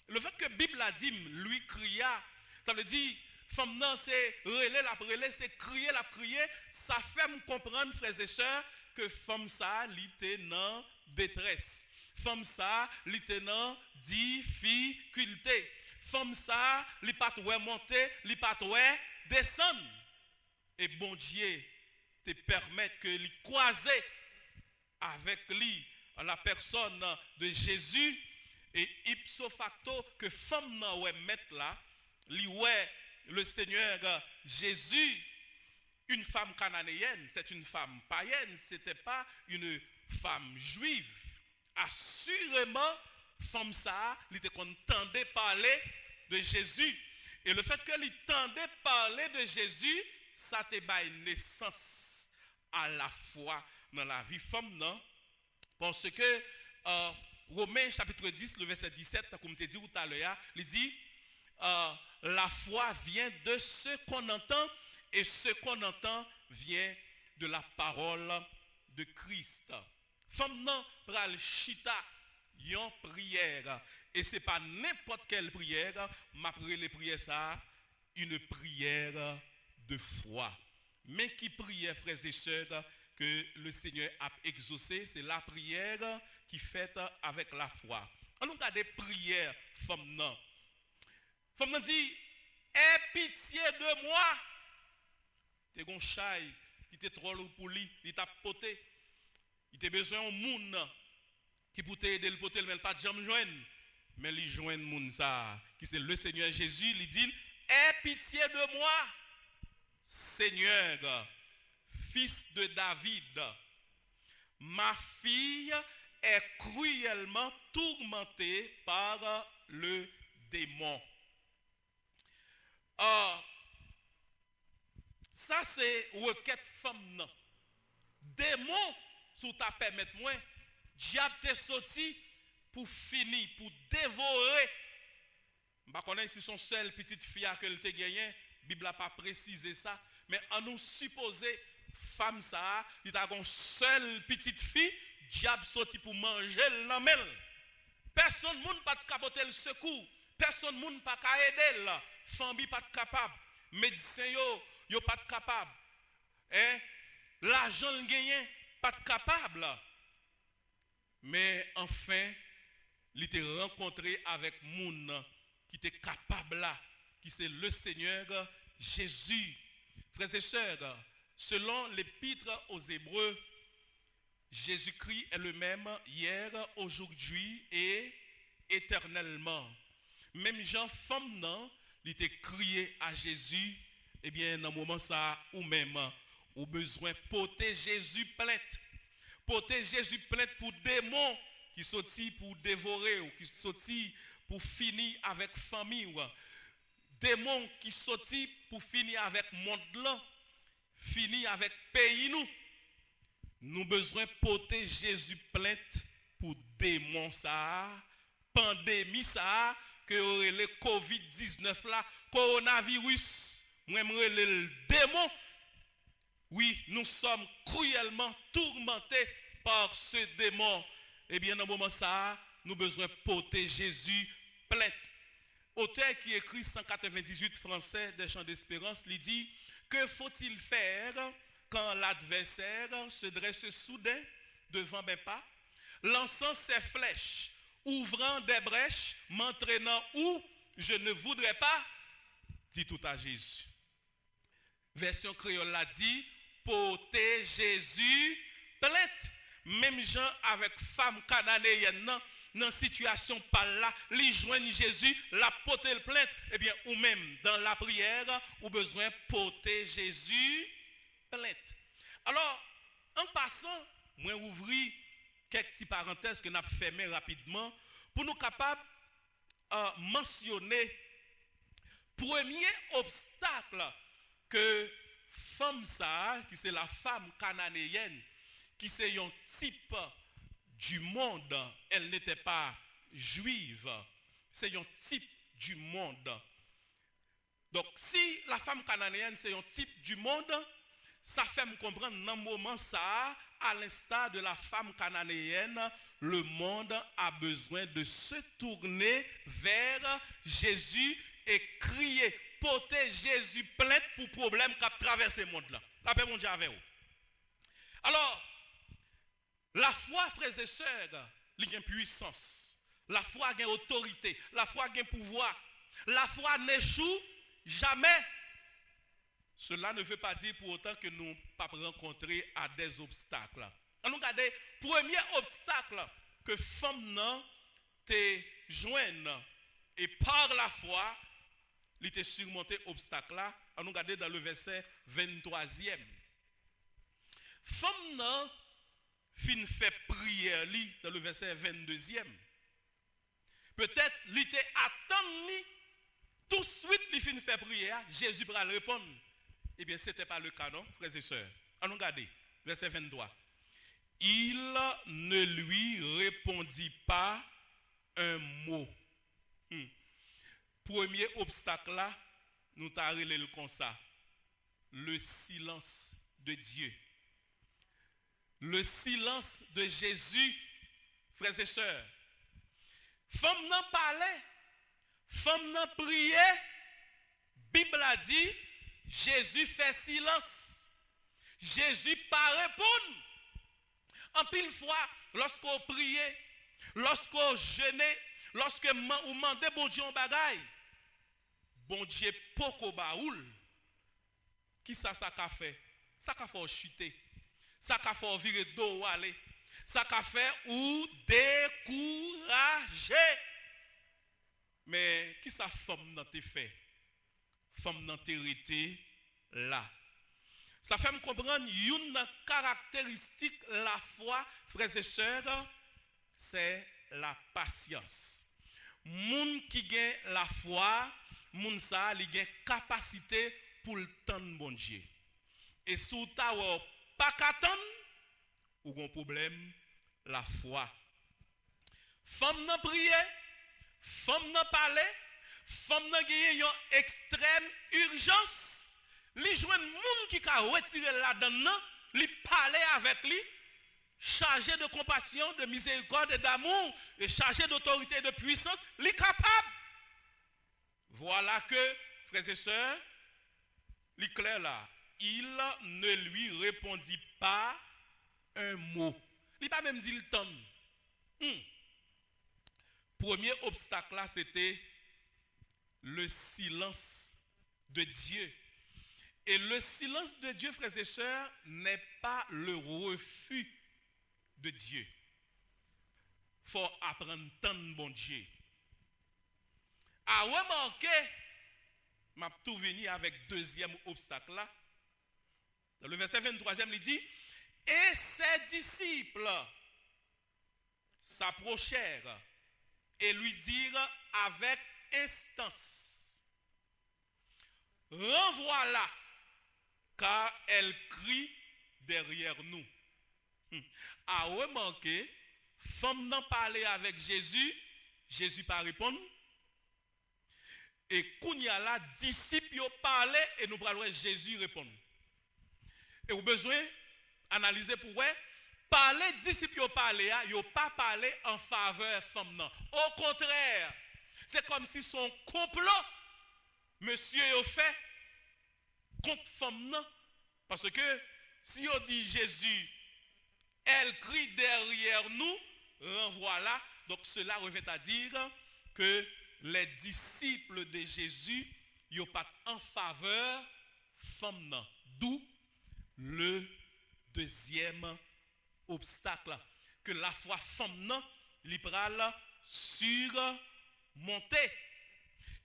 Le fait que la Bible a dit lui cria, ça veut dire femme non c'est relais, c'est crier la prier, ça fait me comprendre frères et sœurs que femme ça l'était dans détresse. Femme ça l'était dans difficulté. Femme ça li pas ouais monter, li pas ouais descendre. Et bon Dieu te permettre que lui croiser avec lui en la personne de Jésus. Et ipso facto que femme nan ouais mettre là, lui ouais le Seigneur Jésus, une femme cananéenne, c'est une femme païenne, c'était pas une femme juive. Assurément, femme ça, il était entendait parler de Jésus. Et le fait qu'elle entendait parler de Jésus, ça te baille naissance à la foi dans la vie femme non, parce que Romains chapitre 10, le verset 17, comme je te dit tout à l'heure, il dit la foi vient de ce qu'on entend et ce qu'on entend vient de la parole de Christ. Femme non pral chita yon prière et c'est pas n'importe quelle prière, m'après les prières ça, une prière de foi. Mais qui prière frères et sœurs que le Seigneur a exaucé, c'est la prière qui fait avec la foi. On nous garde prière femme non. Femme non dit aie pitié de moi. T'es gon chai qui te trop lourd pour lui, il t'a poté. Il t'a besoin d'un monde qui pour t'aider le poter mais pas de jamais joindre. Mais il joindre monde ça qui c'est le Seigneur Jésus, il dit aie pitié de moi. Seigneur, fils de David, ma fille est cruellement tourmentée par le démon. Ça c'est requête femme non. Démon sous ta permettre moi, diable t'est sorti pour finir, pour dévorer. Je ne connais pas si son seule petite fille que elle t'a gagné, la Bible n'a pas précisé ça, mais on nous supposer femme ça, il a une seule petite fille, diable sorti pour manger l'amel. Personne ne pas capoter le secours, personne ne pas aider la famille pas capable, médecin yo pas capable. Hein? L'argent le gagné pas capable. Mais enfin, il était rencontré avec moun qui était capable là, qui c'est le Seigneur Jésus. Frères et sœurs, selon l'épître aux Hébreux, Jésus-Christ est le même hier, aujourd'hui et éternellement. Même Jean femme non, il était crié à Jésus, eh bien dans le moment ça ou même au besoin porter Jésus plainte. Porter Jésus plainte pour démons qui sorti pour dévorer ou qui sorti pour finir avec famille ou démons qui sorti pour finir avec monde là, finir avec pays nous. Nous besoin porter Jésus plainte pour démons ça, pandémie ça que le COVID-19 là, coronavirus, moi le démon. Oui, nous sommes cruellement tourmentés par ce démon. Eh bien, dans le moment ça, nous avons besoin de porter Jésus plainte. Auteur qui écrit 198 français des Chants d'Espérance, il dit que faut-il faire quand l'adversaire se dresse soudain devant mes pas, lançant ses flèches, ouvrant des brèches, m'entraînant où je ne voudrais pas, dit tout à Jésus. Version créole l'a dit, porter Jésus plainte. Même gens avec femme cananéenne dans situation par là, li joignent Jésus, la porter le plainte. Eh bien, ou même dans la prière, ou besoin porter Jésus plainte. Alors, en passant, moi ouvrir quelques petites parenthèses que nous avons fermées rapidement pour nous capables mentionner premier obstacle que femme ça, qui c'est la femme cananéenne, qui c'est un type du monde, elle n'était pas juive, c'est un type du monde. Donc si la femme cananéenne c'est un type du monde, ça fait me comprendre dans le moment ça, à l'instar de la femme cananéenne, le monde a besoin de se tourner vers Jésus et crier, porter Jésus plainte pour problème qu'a traversé le monde là. La paix mon Dieu avec vous. Alors, la foi, frères et sœurs, il y a une puissance. La foi a une autorité. La foi a un pouvoir. La foi n'échoue jamais. Cela ne veut pas dire pour autant que nous ne pas rencontrer à des obstacles. On nous regarde, premier obstacle que femme te joignent et par la foi, il était surmonté obstacle là. On nous regarde dans le verset 23e. Femme fin fait prière dans le verset 22e. Peut-être il était attendu tout de suite il fin fait prière, Jésus va le répondre. Eh bien, ce n'était pas le cas, non, frères et sœurs. On regarde, verset 23. Il ne lui répondit pas un mot. Premier obstacle là, nous t'arrêtons le comme ça. Le silence de Dieu. Le silence de Jésus, frères et sœurs. Femme n'en parlait, femme n'en priait. Bible a dit, Jésus fait silence. Jésus pas répondre. En pile fois, lorsqu'on priait, lorsqu'on jeûnait, lorsque on demandait bon Dieu en bagaille, bon Dieu poko baoul. Qui ça qu'a fait? Ça qu'a fait chuter. Ça qu'a fait virer dos aller. Ça qu'a fait ou décourager. Mais qui ça femme dans tes fait? Femme dans tes été là. Ça fait me comprendre une caractéristique la foi, frères et sœurs, c'est la patience. Moun qui gagne la foi, moun ça, il gagne capacité pour le temps de bon Dieu. Et si vous n'avez pas qu'attendre, ou un problème, la foi. Femme n'a prié, femme n'a parlé, femme n'a gagné une extrême urgence. Li jouen moun qui a retiré là-dedans, li parler avec lui, chargé de compassion, de miséricorde et d'amour, et chargé d'autorité et de puissance, li capable. Voilà que, frères et sœurs, li clair là, il ne lui répondit pas un mot. Il pas même dit le temps. Premier obstacle là, c'était le silence de Dieu. Et le silence de Dieu, frères et sœurs, n'est pas le refus de Dieu. Il faut apprendre tant de bon Dieu. À remarquer, m'a tout venu avec deuxième obstacle là. Dans le verset 23e, il dit, et ses disciples s'approchèrent et lui dirent avec instance, renvoie-la, car elle crie derrière nous. À remarquer, femme n'en parlait avec Jésus, Jésus pas répondre. Et kounya la disciples parlaient et nous parlons Jésus répondre. Et vous besoin analyser pour ouais, parler disciples parler, yo pas parler en faveur femme non. Au contraire, c'est comme si son complot monsieur yo fait contre femme non, parce que si on dit Jésus, elle crie derrière nous, renvoie-la. Donc cela revient à dire que les disciples de Jésus n'ont pas en faveur femme non. D'où le deuxième obstacle que la foi femme non libérale surmonter.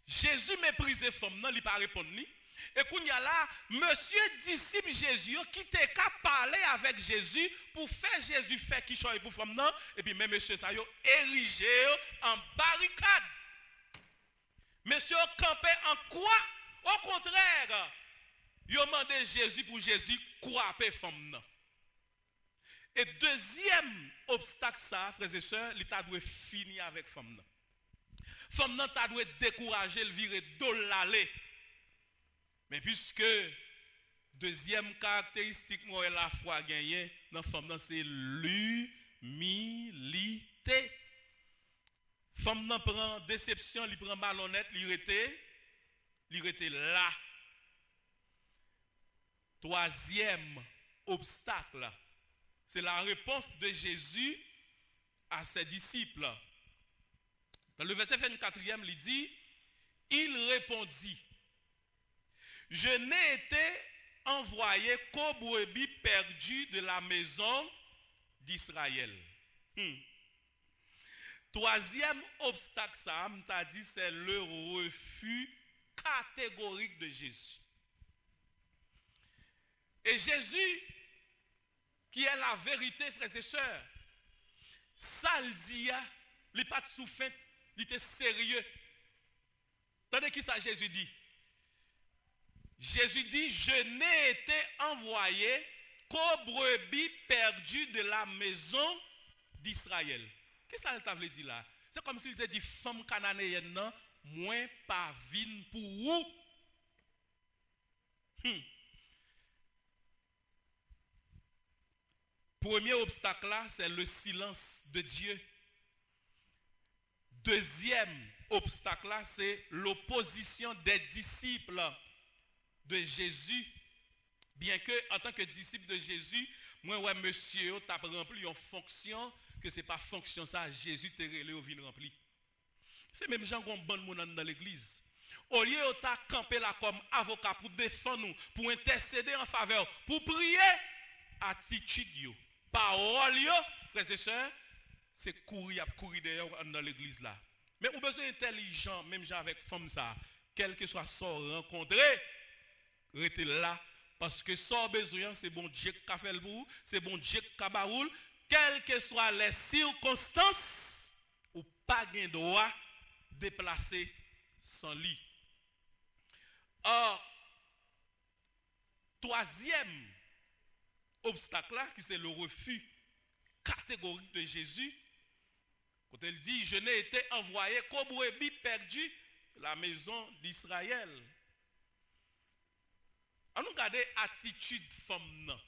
Jésus méprisait femme non, il pas répondre ni. Et qu'on y a là, monsieur disciple Jésus qui était qu'à parler avec Jésus pour faire Jésus faire qui choisit pour femme non, et puis même monsieur ça yo érigé en barricade. Monsieur campé en quoi? Au contraire, yo demandé Jésus pour Jésus croiper femme non. Et deuxième obstacle ça, frères et sœurs, l'État doit finir avec femme non. Femme non ta doit décourager le virer de l'aller. Mais puisque deuxième caractéristique moi la foi gagnée dans femme c'est l'humilité. Femme nan prend déception, il prend malhonnête, il était là. Troisième obstacle, c'est la réponse de Jésus à ses disciples. Dans le verset 24e, il dit, il répondit, Je n'ai été envoyé qu'aux brebis perdues de la maison d'Israël. Troisième obstacle, ça, m'a dit, c'est le refus catégorique de Jésus. Et Jésus, qui est la vérité, frères et sœurs, ça le dit, il n'est pas de souffrance, il était sérieux. Attendez qui ça Jésus dit? Jésus dit, je n'ai été envoyé qu'aux brebis perdues de la maison d'Israël. Qu'est-ce que ça veut dire là? C'est comme s'il te dit, femme cananéenne, non, moins pas vine pour vous. Premier obstacle là, c'est le silence de Dieu. Deuxième obstacle là, c'est l'opposition des disciples de Jésus. Bien que, en tant que disciple de Jésus, moi, ouais, monsieur, tu as rempli une fonction, que ce n'est pas fonction ça, Jésus t'a relé au ville rempli. C'est même gens qui ont bon monde dans l'église. Au lieu de camper là comme avocat pour défendre nous, pour intercéder en faveur, pour prier, attitude yo, parole yo, frères et sœurs, c'est courir d'ailleurs dans l'église là. Mais on a besoin intelligent, même gens avec femme ça, quel que soit son rencontré, restez là. Parce que sans besoin, c'est bon Dieu qui a fait le bout, c'est bon Dieu qui a baroul, quelles que soient les circonstances, ou pas de droit déplacer sans lit. Or, troisième obstacle là, qui c'est le refus catégorique de Jésus, quand elle dit, je n'ai été envoyé qu'aux brebis perdues de la maison d'Israël. On nous regarde attitude femme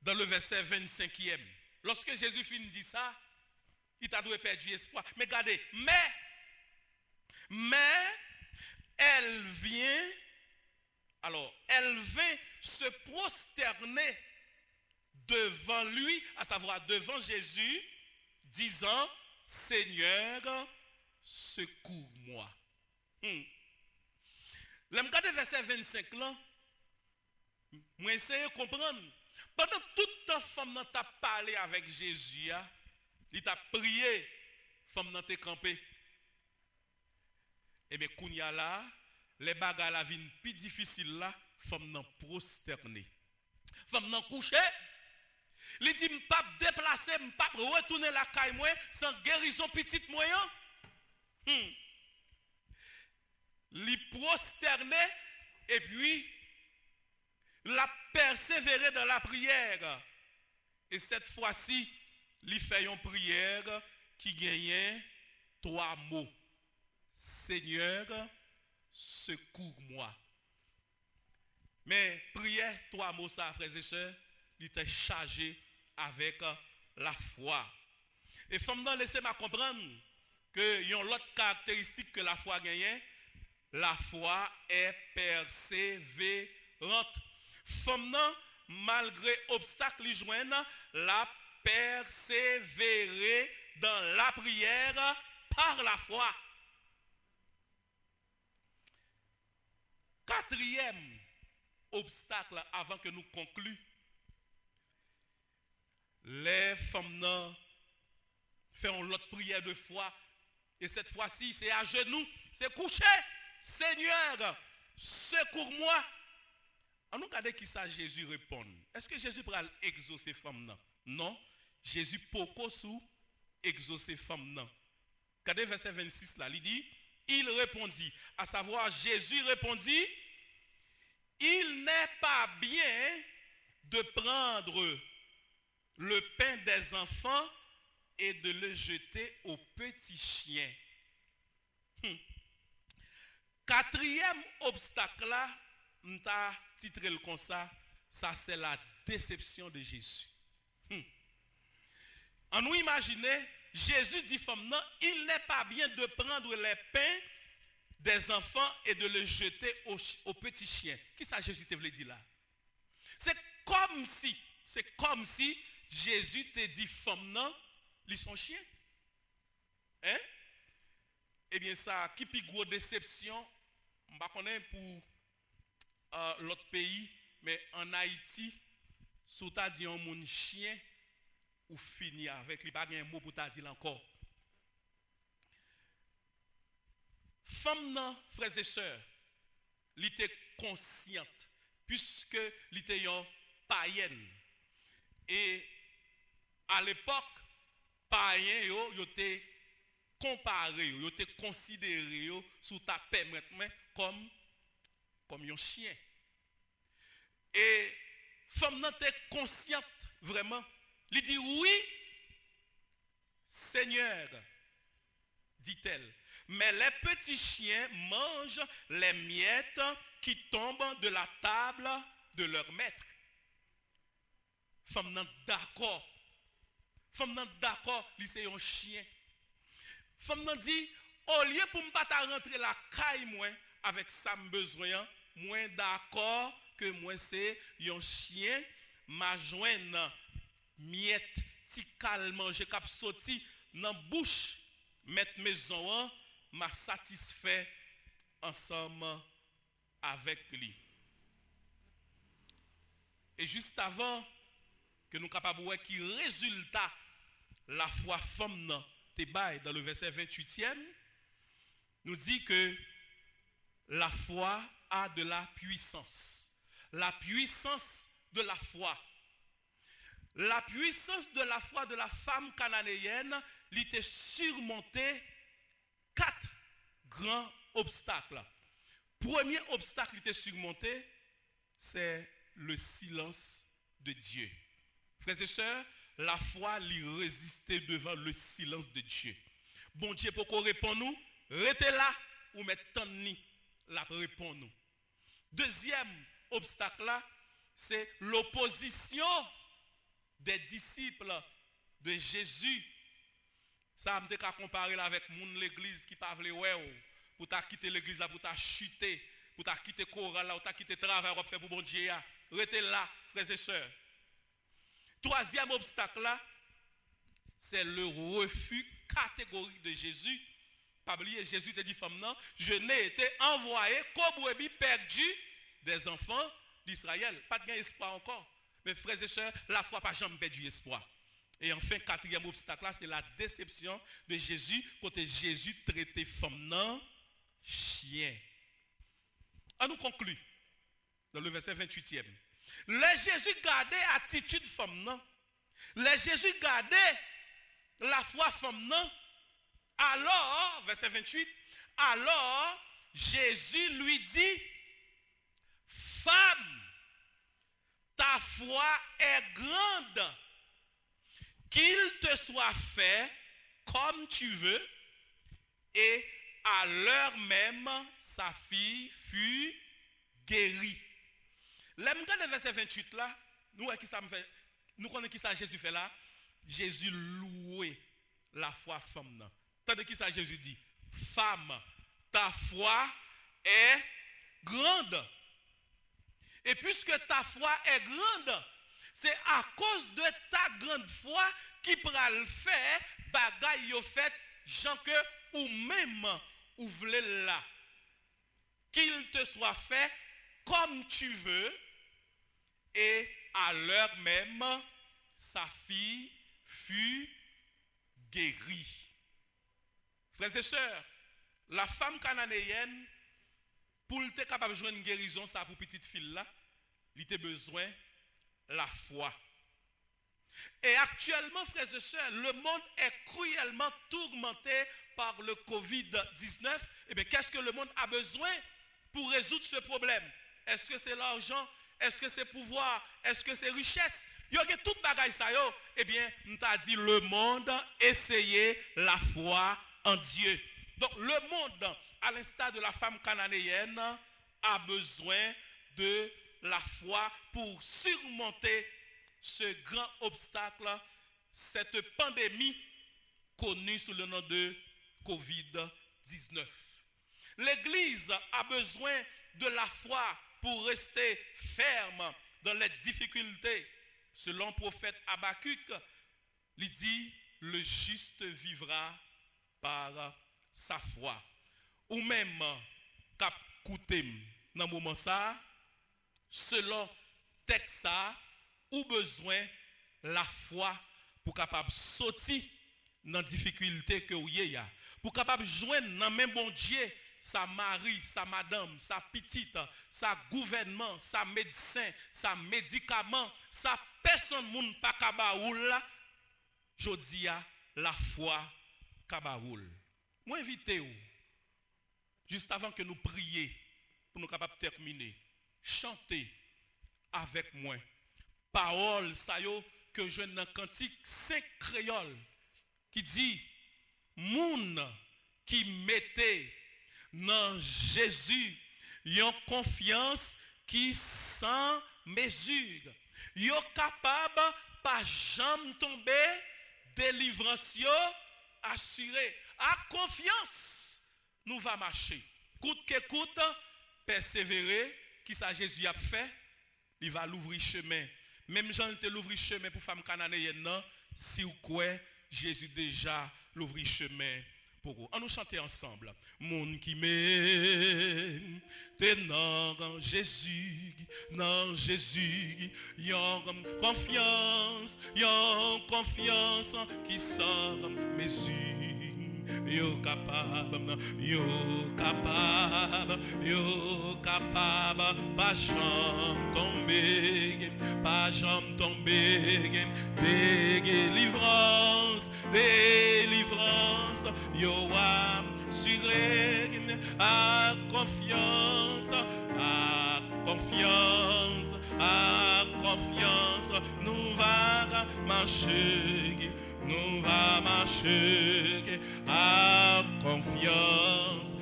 dans le verset 25e. Lorsque Jésus finit dit ça, il t'a dû perdre espoir. Mais regardez, mais elle vient se prosterner devant lui, à savoir devant Jésus, disant, Seigneur, secours-moi. Là, je regarde verset 25 là, je essaie de comprendre. Pendant tout le temps, femme n'a parlé avec Jésus, il t'a prié, femme n'a t'a campé. Et bien, quand il y a là, les bagages la vie plus difficile là, femme n'a prosterné. Femme n'a couché. Il dit, je ne peux pas déplacer, je ne peux pas retourner la caille moi sans guérison petite moyen. Li prosterné et puis la persévérer dans la prière. Et cette fois-ci, il fait une prière qui gagne 3 mots. Seigneur, secours-moi. Mais prière 3 mots ça, frères et sœurs, il était chargé avec la foi. Et femme, laissez-moi comprendre que y a une autre caractéristique que la foi gagne. La foi est persévérante. Femme, malgré obstacle, la persévérer dans la prière par la foi. Quatrième obstacle avant que nous concluions. Les femmes font l'autre prière de foi. Et cette fois-ci, c'est à genoux, c'est couché. Seigneur, secours-moi. On nous regarde qui ça Jésus répond. Est-ce que Jésus pourra exaucer femme? Non. Jésus poko sous exaucer femme. Regardez verset 26 là, il dit, il répondit, à savoir Jésus répondit, il n'est pas bien de prendre le pain des enfants et de le jeter aux petits chiens. Quatrième obstacle là, on t'a titré le comme ça c'est la déception de Jésus. En nous imaginer, Jésus dit femme non, il n'est pas bien de prendre les pains des enfants et de le jeter aux petits chiens. Qui ça Jésus te voulait dire là? C'est comme si Jésus te dit femme non, ils sont chiens. Hein? Eh bien ça, qui plus gros déception je ne connais pas pour l'autre pays, mais en Haïti, si tu as dit un monde chien, ou fini avec, il n'y a pas un mot pour te dire encore. Femme, frères et sœurs, elle était consciente, puisque elle était une païenne. Et à l'époque, païen, ils étaient comparés, ils étaient considérés sous ta permettre comme un chien. Et femme était consciente vraiment. Elle dit oui, Seigneur, dit-elle. Mais les petits chiens mangent les miettes qui tombent de la table de leur maître. Femme nan d'accord. Femme nan d'accord, li c'est un chien. Femme nan dit, au lieu pour me pas rentrer la caille moi avec ça me besoin, moi d'accord que moi c'est un chien, ma joine miette ti kal manger k'ap sorti dans bouche mettre maison m'a satisfait ensemble avec lui. Et juste avant que nous capables voir qui résultat la foi femme dans le verset 28e nous dit que la foi a de la puissance. La puissance de la foi. La puissance de la foi de la femme cananéenne était surmontée 4 grands obstacles. Premier obstacle qui était surmonté, c'est le silence de Dieu. Frères et sœurs, la foi lui résistait devant le silence de Dieu. Bon Dieu, pour qu'on réponde nous, restez là ou mettez ni la réponse nous. Deuxième obstacle là, c'est l'opposition des disciples de Jésus. Ça me qu'à comparer avec l'église qui pas pour ta quitter l'église là, pour ta chuter, pour ta quitter chorale là, pour ta quitter travail pour faire pour bon Dieu. Restez là, frères et sœurs. Troisième obstacle là, c'est le refus catégorique de Jésus. Pas oublier, Jésus te dit femme non, je n'ai été envoyé qu'aux brebis perdues des enfants d'Israël. Pas de espoir encore. Mais frères et sœurs, la foi pas jamais perdu espoir. Et enfin, quatrième obstacle là, c'est la déception de Jésus quand Jésus traitait femme non chien. On nous conclut dans le verset 28e. Les Jésus gardait attitude femme non. Les Jésus gardait la foi femme non. Alors, verset 28, alors Jésus lui dit, femme, ta foi est grande, qu'il te soit fait comme tu veux. Et à l'heure même, sa fille fut guérie. L'aime le verset 28 là, nous connaissons qui ça Jésus fait là. Jésus louait la foi femme. Tandis qui ça Jésus dit, femme, ta foi est grande. Et puisque ta foi est grande, c'est à cause de ta grande foi qui pourra le faire, bagaille yo fait, Jean que ou même ou voulez là. Qu'il te soit fait comme tu veux, et à l'heure même, sa fille fut guérie. Frères et sœurs, la femme cananéenne, pour être capable de jouer une guérison, ça pour petite fille là, il a besoin de la foi. Et actuellement, frères et sœurs, le monde est cruellement tourmenté par le Covid-19. Et bien, qu'est-ce que le monde a besoin pour résoudre ce problème? Est-ce que c'est l'argent? Est-ce que c'est pouvoir? Est-ce que c'est richesse? Il y a tout bagaille ça yo. Eh bien, nous t'a dit le monde essayez la foi en Dieu. Donc le monde, à l'instar de la femme cananéenne, a besoin de la foi pour surmonter ce grand obstacle, cette pandémie connue sous le nom de Covid-19. L'Église a besoin de la foi pour rester ferme dans les difficultés. Selon le prophète Habakkuk, il dit, le juste vivra par sa foi. Ou même, cap coûté dans moment ça selon texte ça ou besoin la foi pour capable sortir dans difficulté que vous y a pour capable joindre dans même bon Dieu sa mari, sa madame, sa petite, sa gouvernement, sa médecin, sa médicament, sa personne moun pa kabaoul la, jodi a la foi kabaoul. Moi invite vous, juste avant que nous prions, pour nous capables de terminer, chantez avec moi. Parole ça yo que je dans cantique 5 créoles qui dit moun qui mettait dans Jésus, yon confiance qui sans mesure. Yon capable pas jamais tomber, délivrance yo assuré. À confiance, nous va marcher. Coûte que coûte, persévérer, qui ça Jésus a fait, il va l'ouvrir chemin. Même Jean te l'ouvrir chemin pour femme cananéenne, si vous croyez, Jésus déjà l'ouvrir chemin. On nous chanter ensemble. Moun qui m'aime, t'es dans Jésus, yon confiance qui sans mesure. Yo capable, pas jamais tomber, délivrance, yo assuré, à confiance, nous va marcher. Nous va marcher à confiance,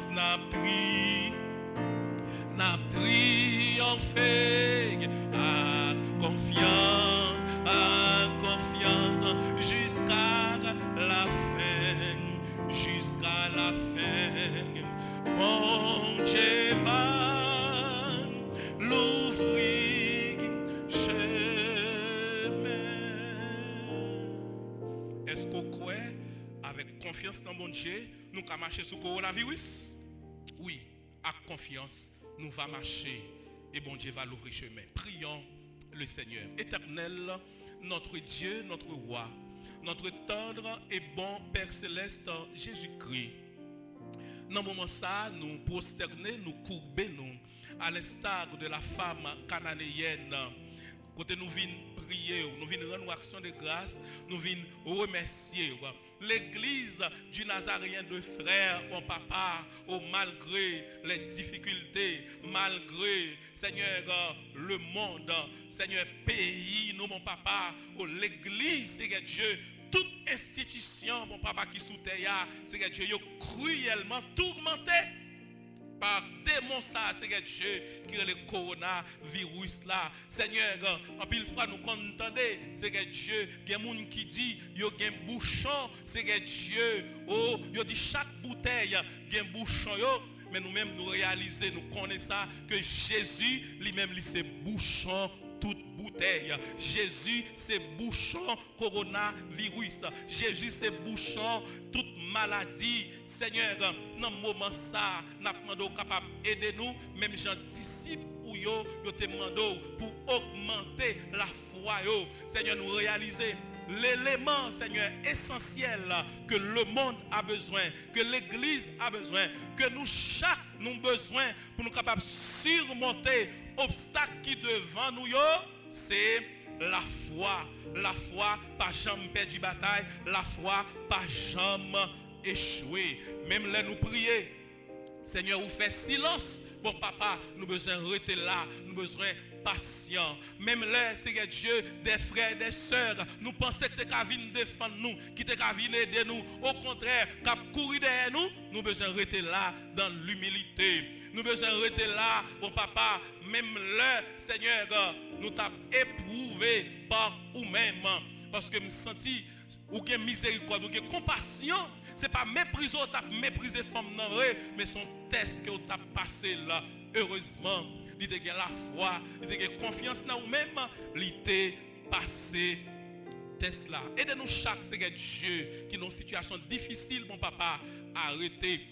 n'a triomphé, à confiance, jusqu'à la fin, bon Dieu va l'ouvrir chemin. Est-ce qu'on croit avec confiance dans mon Dieu, nous allons marcher sur le coronavirus? Oui, avec confiance, nous allons marcher et bon Dieu va l'ouvrir chemin. Prions le Seigneur. Éternel, notre Dieu, notre roi, notre tendre et bon Père céleste, Jésus-Christ. Dans ce moment ça, nous prosterner, nous courber, nous, à l'instar de la femme cananéenne, quand nous venons prier, nous venons rendre action de grâce, nous venons remercier l'église du Nazaréen de frères, mon papa, malgré les difficultés, malgré, Seigneur, le monde, Seigneur, pays, nous, mon papa, l'église, Seigneur Dieu, toute institution, mon papa, qui sous terre, Seigneur Dieu, cruellement tourmenté par démon ça, Seigneur Dieu, qui est le coronavirus là. Seigneur, en pile fois nous contendez, Seigneur Dieu, il y a des gens qui disent, il y a un bouchon, Seigneur Dieu, oh, il dit chaque bouteille, il y a un bouchon, mais nous-mêmes nous réalisons, nous connaissons que Jésus lui-même, c'est bouchon toute bouteille. Jésus, c'est bouchon coronavirus. Jésus, c'est bouchon toute maladie. Seigneur, dans ce moment ça, nous demandons capable d'aider nous, même gens disciples ou yo te demandons pour augmenter la foi. Seigneur, nous réaliser l'élément, Seigneur, essentiel que le monde a besoin, que l'église a besoin, que nous chaque nous besoin pour nous capables de surmonter obstacle qui devant nous, c'est la foi. La foi, pas jamais perdre bataille. La foi, pas jamais échouer. Même là, nous prier. Seigneur, vous faites silence. Bon, papa, nous besoin de rester là. Nous besoin patient. Même là, Seigneur Dieu, des frères, des sœurs, nous pensons que tu as venir défendre nous, qui tu as venir aider nous. Au contraire, tu as couru derrière nous. Nous besoin de rester là dans l'humilité. Nous besoin de rester là, mon papa, même là, Seigneur, nous t'avons éprouvé par nous-mêmes. Parce que nous senti ou que miséricorde, ou que compassion, ce n'est pas mépriser, ou t'as méprisé femme, mais son test que tu as passé là, heureusement, il te la foi, il te confiance dans nous-mêmes, il te passé test là. Aidez-nous chaque Seigneur Dieu qui est dans une situation difficile, mon papa, à arrêter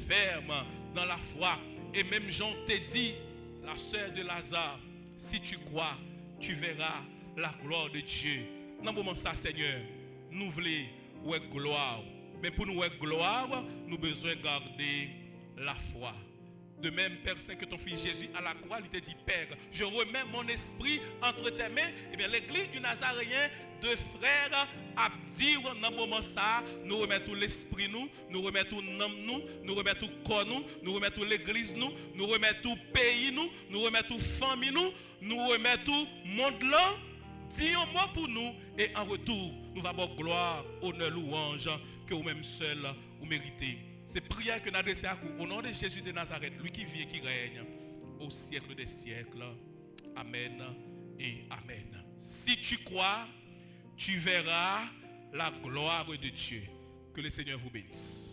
ferme dans la foi. Et même Jean t'a dit, la sœur de Lazare, si tu crois, tu verras la gloire de Dieu. Dans le moment ça, Seigneur, nous voulons ouais gloire. Mais pour nous ouais gloire, nous avons besoin de garder la foi. De même, Père Saint, que ton Fils Jésus à la croix, il te dit, Père, je remets mon esprit entre tes mains. Eh bien, l'église du Nazaréen, de frères, à dire dans le moment ça, nous remettons l'esprit nous remettons l'âme nous remettons le corps nous remettons l'église nous remettons le pays nous remettons la famille nous remettons le monde là. Dis un mot pour nous et en retour, nous allons gloire, honneur, louange que vous-même seul vous méritez. C'est prière que nous adressons à vous au nom de Jésus de Nazareth, lui qui vit et qui règne au siècle des siècles. Amen et amen. Si tu crois, tu verras la gloire de Dieu. Que le Seigneur vous bénisse.